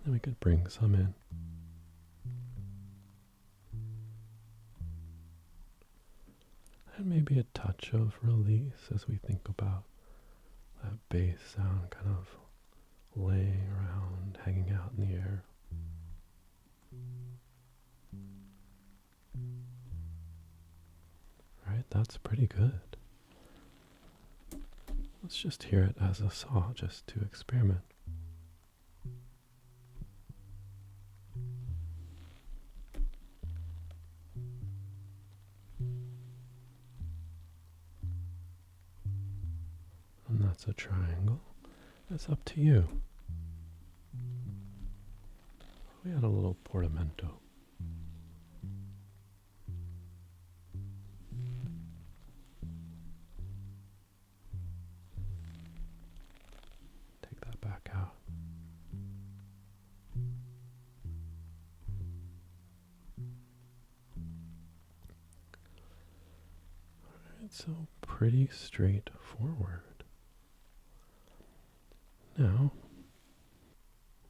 Then we could bring some in. And maybe a touch of release as we think about that bass sound kind of laying around, hanging out in the air. Right, that's pretty good. Let's just hear it as a saw, just to experiment. And that's a triangle. It's up to you. We had a little portamento. Take that back out. Alright, so pretty straightforward. Now,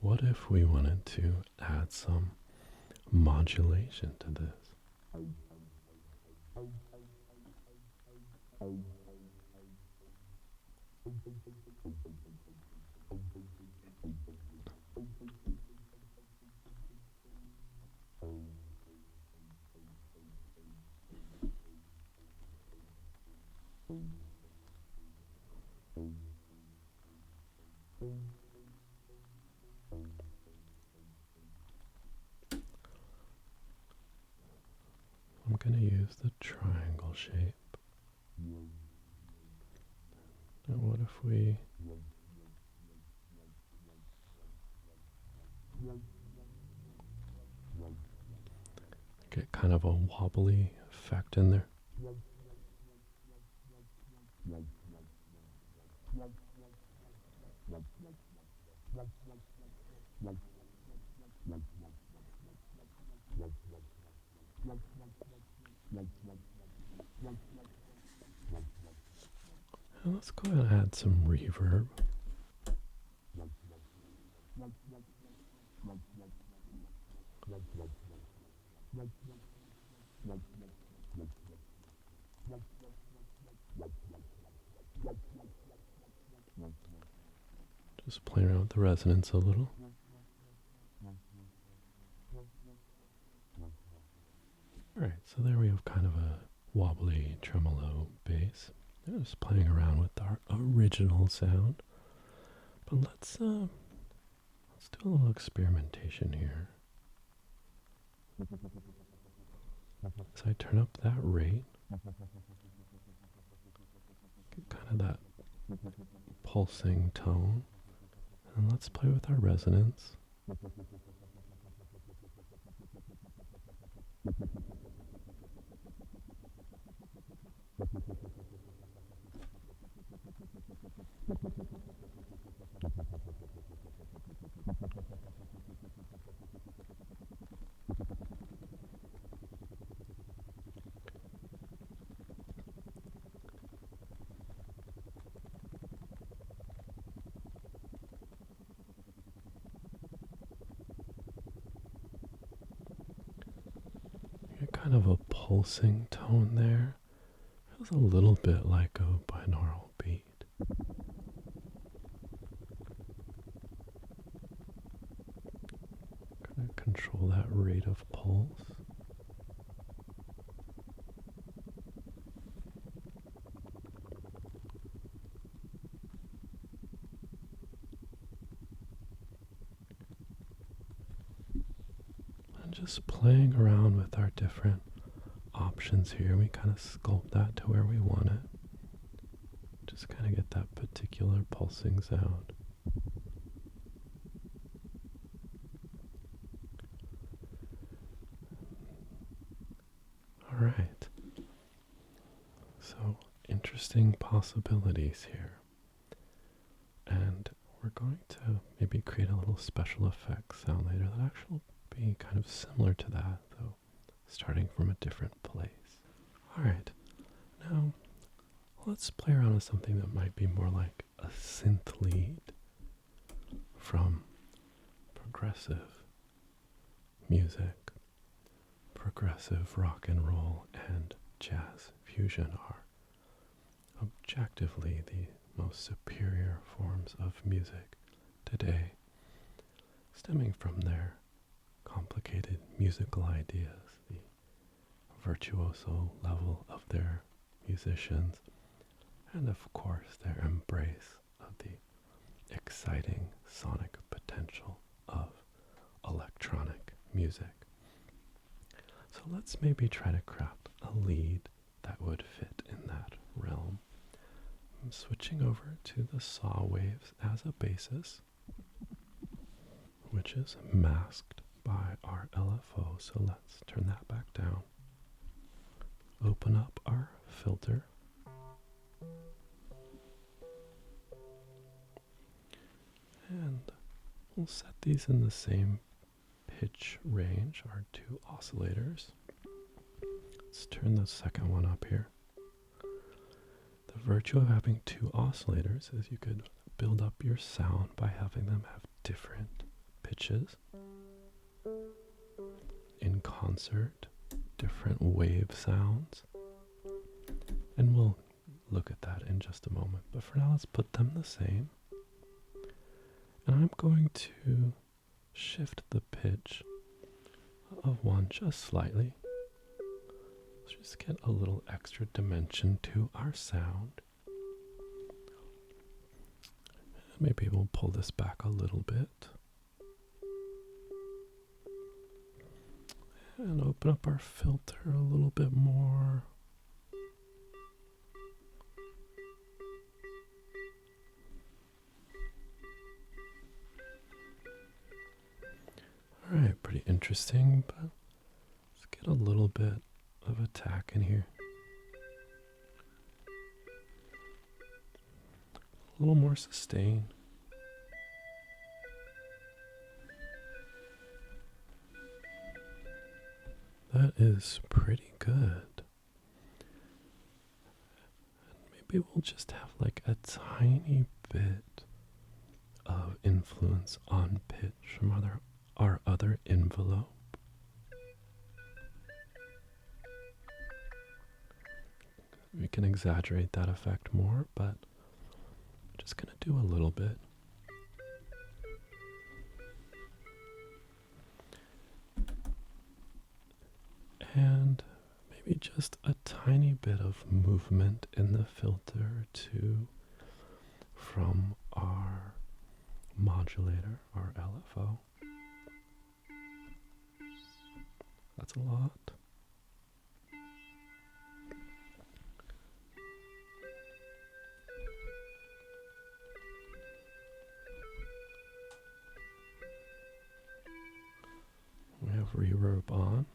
what if we wanted to add some modulation to this? I'm going to use the triangle shape. And what if we get kind of a wobbly effect in there? And let's go ahead and add some reverb. Just playing around with the resonance a little. Alright, so there we have kind of a wobbly tremolo bass. Just playing around with our original sound. But let's do a little experimentation here. So I turn up that rate, get kind of that pulsing tone, and let's play with our resonance. Kind of a pulsing tone there. Feels a little bit like a binaural beat. Kind of control that rate of pulse. And just playing around with our different options here, we kind of sculpt that to where we want it. Just kind of get that particular pulsing sound. All right. So interesting possibilities here. And we're going to maybe create a little special effects sound later that actually be kind of similar to that, though starting from a different place. Alright, now let's play around with something that might be more like a synth lead from progressive music. Progressive rock and roll and jazz fusion are objectively the most superior forms of music today, stemming from their complicated musical ideas, the virtuoso level of their musicians, and of course their embrace of the exciting sonic potential of electronic music. So let's maybe try to craft a lead that would fit in that realm. I'm switching over to the saw waves as a basis, which is masked by our LFO, so let's turn that back down. Open up our filter. And we'll set these in the same pitch range, our two oscillators. Let's turn the second one up here. The virtue of having two oscillators is you could build up your sound by having them have different pitches in concert, different wave sounds, and we'll look at that in just a moment. But for now, let's put them the same, and I'm going to shift the pitch of one just slightly. Let's just get a little extra dimension to our sound. Maybe we'll pull this back a little bit. And open up our filter a little bit more. Alright, pretty interesting, but let's get a little bit of attack in here. A little more sustain. That is pretty good. Maybe we'll just have like a tiny bit of influence on pitch from our other envelope. We can exaggerate that effect more, but I'm just going to do a little bit. maybe just a tiny bit of movement in the filter to from our modulator, our LFO. That's a lot. We have reverb on.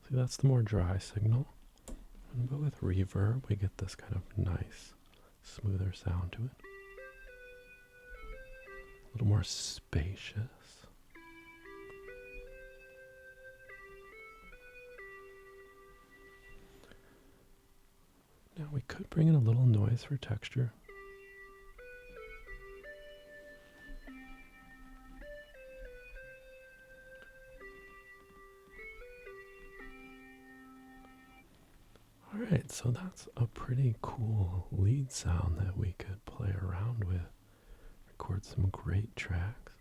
See, that's the more dry signal. But with reverb, we get this kind of nice, smoother sound to it. A little more spacious. Now we could bring in a little noise for texture. Alright, so that's a pretty cool lead sound that we could play around with. Record some great tracks.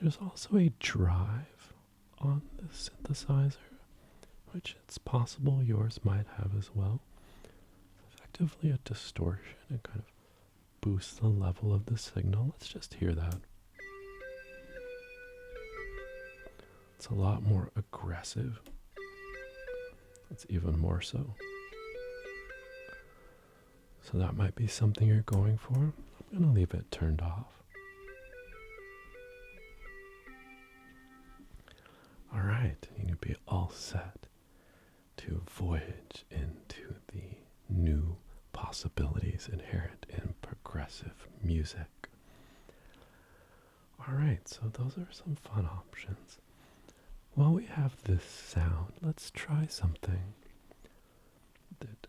There's also a drive on the synthesizer, which it's possible yours might have as well. It's effectively a distortion. It kind of boosts the level of the signal. Let's just hear that. It's a lot more aggressive. It's even more so. So that might be something you're going for. I'm going to leave it turned off. All right, you need to be all set to voyage into the new possibilities inherent in progressive music. All right, so those are some fun options. While we have this sound, let's try something that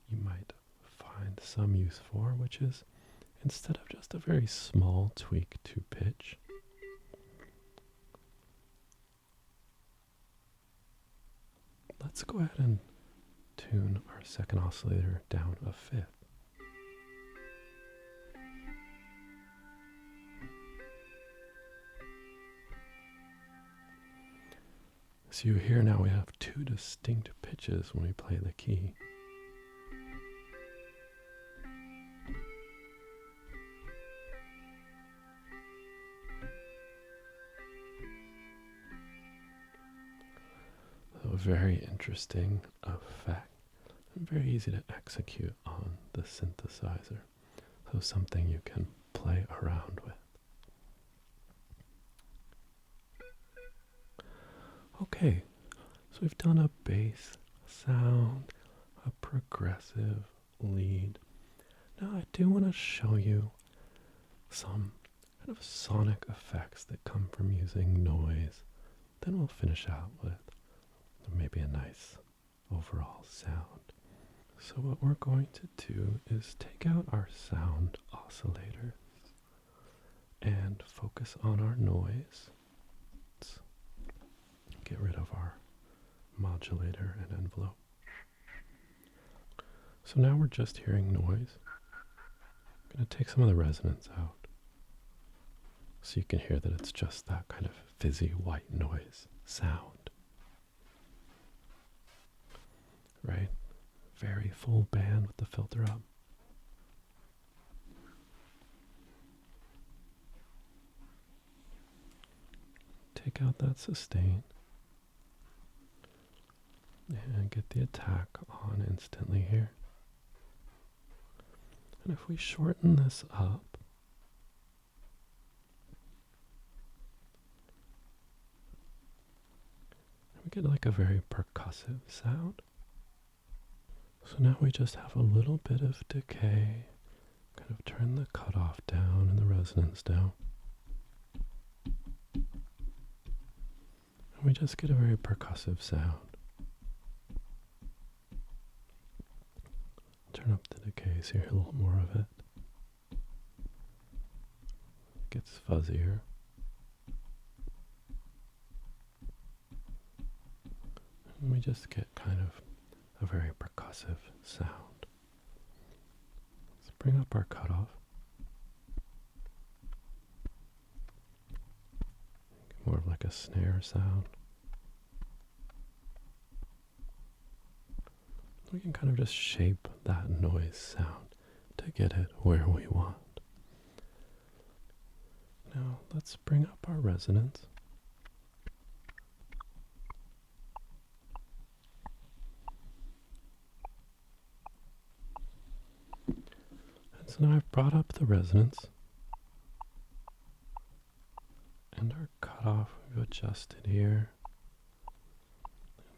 you might find some use for, which is instead of just a very small tweak to pitch, let's go ahead and tune our second oscillator down a fifth. So you hear now we have two distinct pitches when we play the key. So a very interesting effect and very easy to execute on the synthesizer. So something you can play around with. Okay, so we've done a bass sound, a progressive lead. Now I do want to show you some kind of sonic effects that come from using noise. Then we'll finish out with maybe a nice overall sound. So what we're going to do is take out our sound oscillators and focus on our noise. Get rid of our modulator and envelope. So now we're just hearing noise. I'm going to take some of the resonance out so you can hear that it's just that kind of fizzy white noise sound. Right? Very full band with the filter up. Take out that sustain. And get the attack on instantly here. And if we shorten this up, we get like a very percussive sound. So now we just have a little bit of decay, kind of turn the cutoff down and the resonance down. And we just get a very percussive sound. Turn up the decay so you hear a little more of it. It gets fuzzier. And we just get kind of a very percussive sound. Let's bring up our cutoff. Get more of like a snare sound. we can kind of just shape that noise sound to get it where we want. Now let's bring up our resonance. And so now I've brought up the resonance. And our cutoff, we've adjusted here.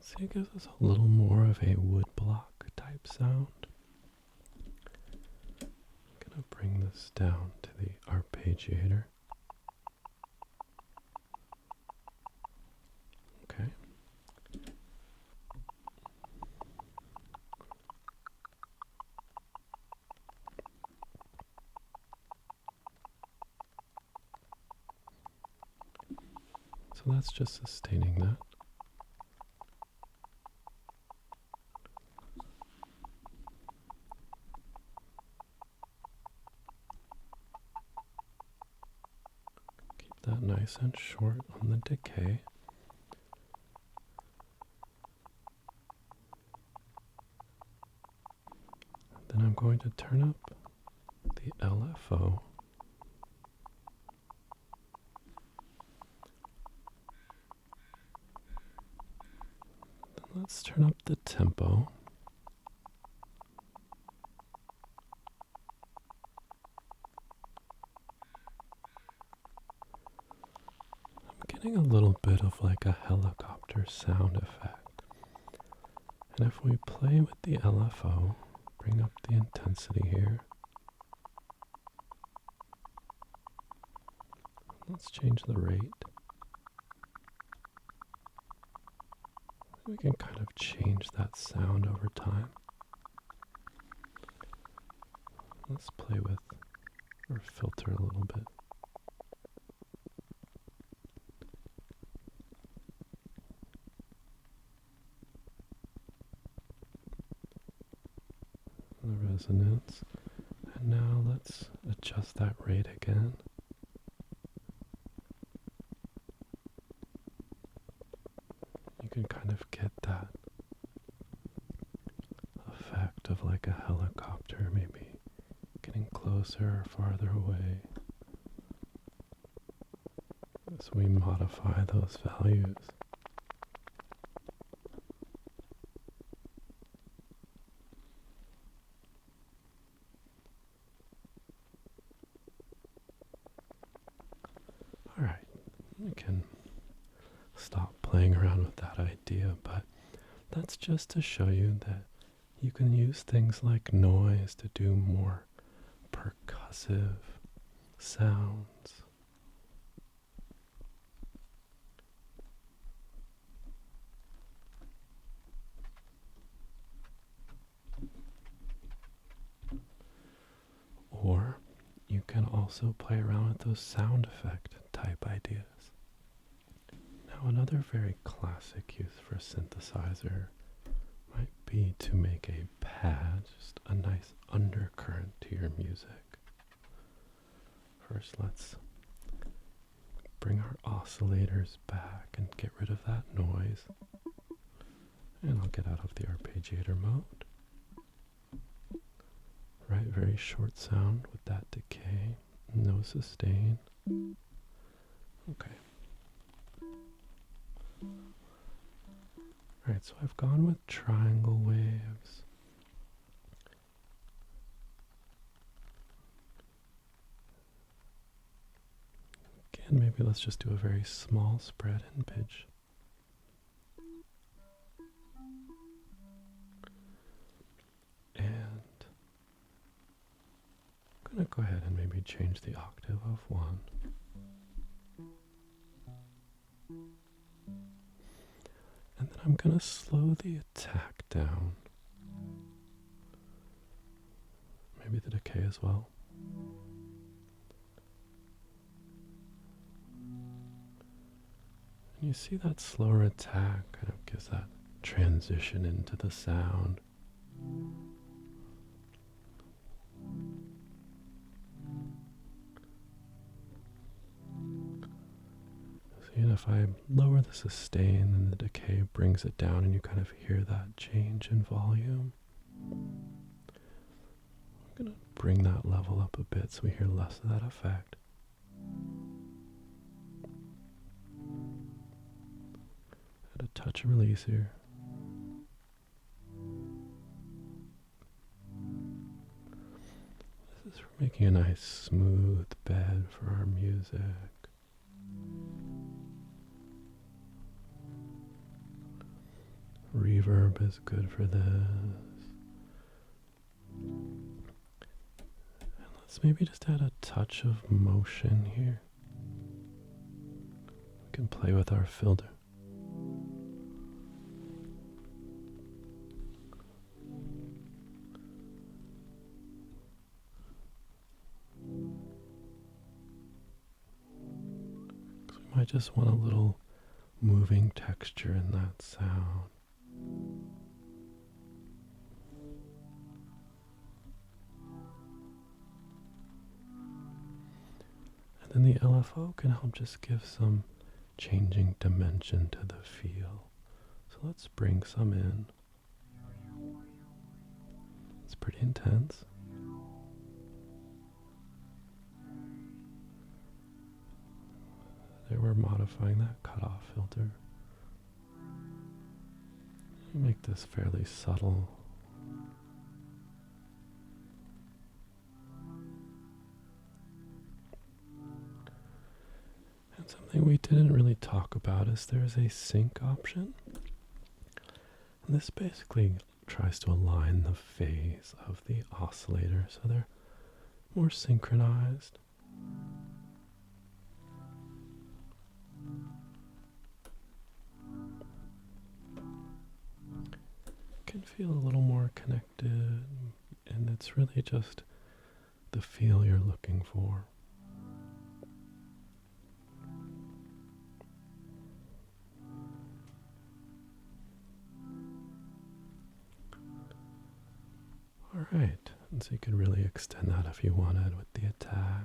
See, it gives us a little more of a woodblock type sound. I'm going to bring this down to the arpeggiator. Okay. So that's just sustaining that. Keep that nice and short on the decay. Then I'm going to turn up the LFO. Then let's turn up the tempo. I'm getting a little bit of like a helicopter sound effect. And if we play with the LFO, bring up the intensity here. Let's change the rate. We can kind of change that sound over time. Let's play with or filter a little bit. The resonance. And now let's adjust that rate again. You can kind of get that effect of like a helicopter maybe getting closer or farther away as we modify those values. Alright, we can stop playing around with that idea, but that's just to show you that you can use things like noise to do more percussive sounds. Or you can also play around with those sound effect type ideas. Now another very classic use for a synthesizer might be to make a pad, just a nice undercurrent to your music. First, let's bring our oscillators back and get rid of that noise. And I'll get out of the arpeggiator mode. Right, very short sound with that decay, no sustain. Okay. Alright, so I've gone with triangle waves. Again, maybe let's just do a very small spread in pitch. And I'm going to go ahead and maybe change the octave of 1. And then I'm going to slow the attack down. Maybe the decay as well. And you see that slower attack kind of gives that transition into the sound. So in if I lower the sustain, then the decay brings it down and you kind of hear that change in volume. I'm going to bring that level up a bit so we hear less of that effect. Add a touch of release here. This is for making a nice smooth bed for our music. Reverb is good for this. And let's maybe just add a touch of motion here. We can play with our filter. So we might just want a little moving texture in that sound. And then the LFO can help just give some changing dimension to the feel. So let's bring some in. It's pretty intense. There we're modifying that cutoff filter. Make this fairly subtle. And something we didn't really talk about is there's a sync option. And this basically tries to align the phase of the oscillator so they're more synchronized. Can feel a little more connected, and it's really just the feel you're looking for. Alright, and so you could really extend that if you wanted with the attack.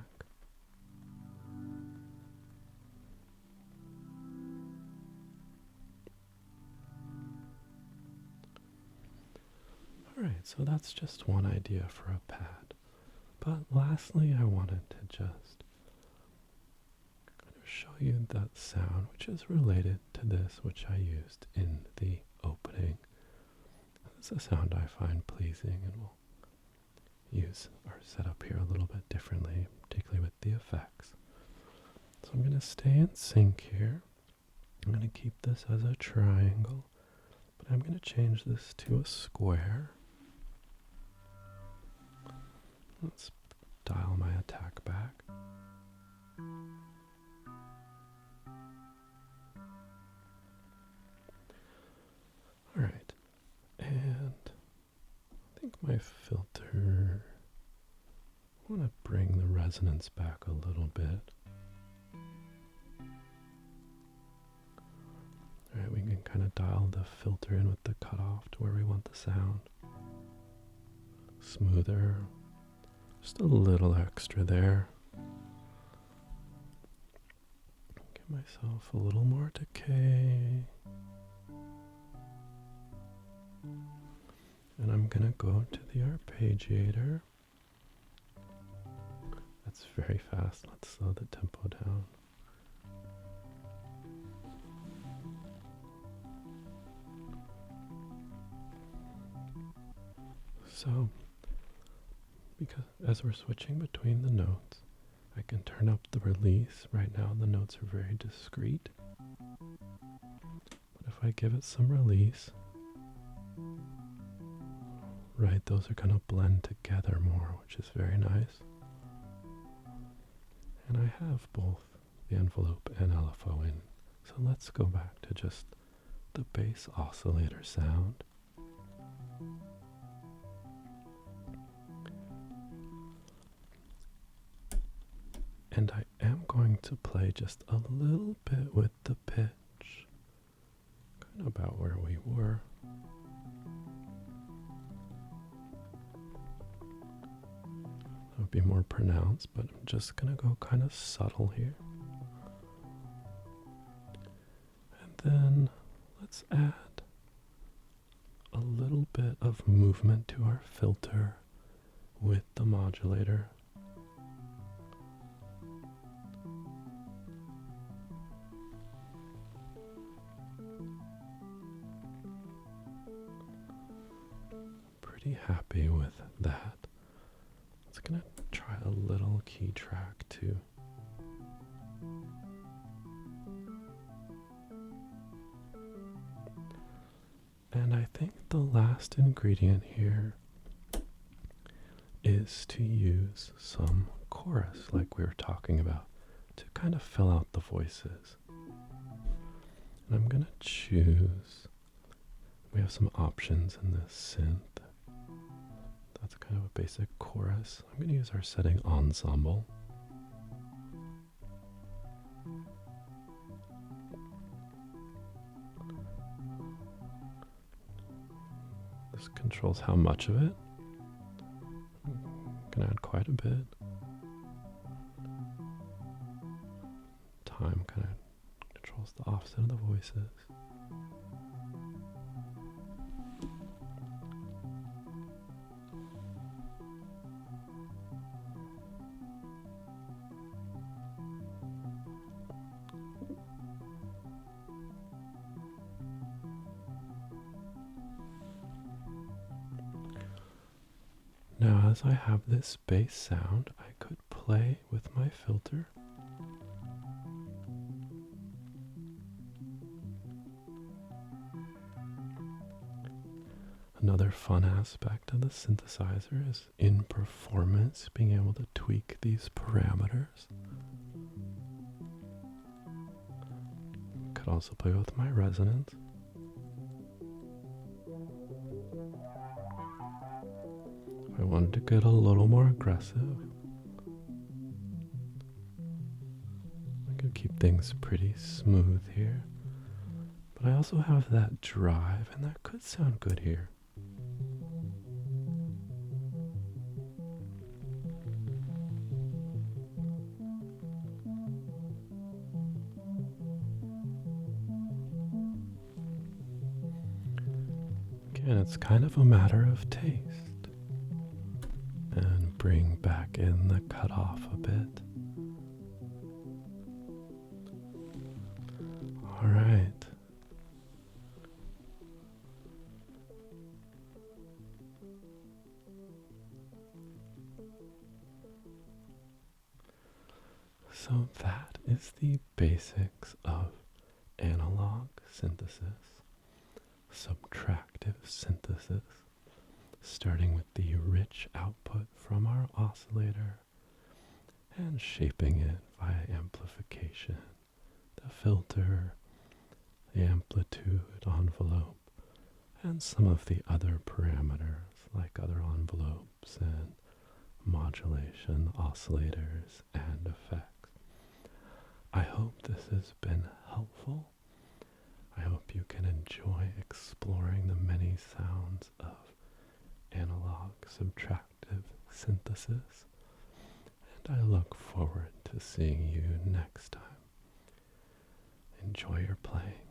Alright, so that's just one idea for a pad. But lastly, I wanted to just kind of show you that sound, which is related to this, which I used in the opening. It's a sound I find pleasing, and we'll use our setup here a little bit differently, particularly with the effects. So I'm going to stay in sync here. I'm going to keep this as a triangle, but I'm going to change this to a square. Let's dial my attack back. Alright, and I think my filter, I want to bring the resonance back a little bit. Alright, we can kind of dial the filter in with the cutoff to where we want the sound. Smoother. Just a little extra there. Give myself a little more decay. And I'm going to go to the arpeggiator. That's very fast. Let's slow the tempo down. So, because as we're switching between the notes, I can turn up the release. Right now the notes are very discrete. But if I give it some release, right, those are going to blend together more, which is very nice. And I have both the envelope and LFO in. So let's go back to just the bass oscillator sound. And I am going to play just a little bit with the pitch, kind of about where we were. That would be more pronounced, but I'm just going to go kind of subtle here. let's add a little bit of movement to our filter with the modulator. Pretty happy with that. It's gonna try a little key track too. And I think the last ingredient here is to use some chorus like we were talking about to kind of fill out the voices. And I'm gonna choose, we have some options in this synth. That's kind of a basic chorus. I'm going to use our setting ensemble. This controls how much of it. I'm going to add quite a bit. Time kind of controls the offset of the voices. Now, as I have this bass sound, I could play with my filter. Another fun aspect of the synthesizer is in performance, being able to tweak these parameters. Could also play with my resonance. I wanted to get a little more aggressive. I could keep things pretty smooth here. But I also have that drive, and that could sound good here. Again, it's kind of a matter of taste. And bring back in the cutoff a bit. All right. So that is the basics of analog synthesis, subtractive synthesis, starting with the rich output from our oscillator and shaping it via amplification, the filter, the amplitude envelope, and some of the other parameters like other envelopes and modulation, oscillators, and effects. I hope this has been helpful. I hope you can enjoy exploring the many sounds of analog subtractive synthesis, and I look forward to seeing you next time. Enjoy your playing.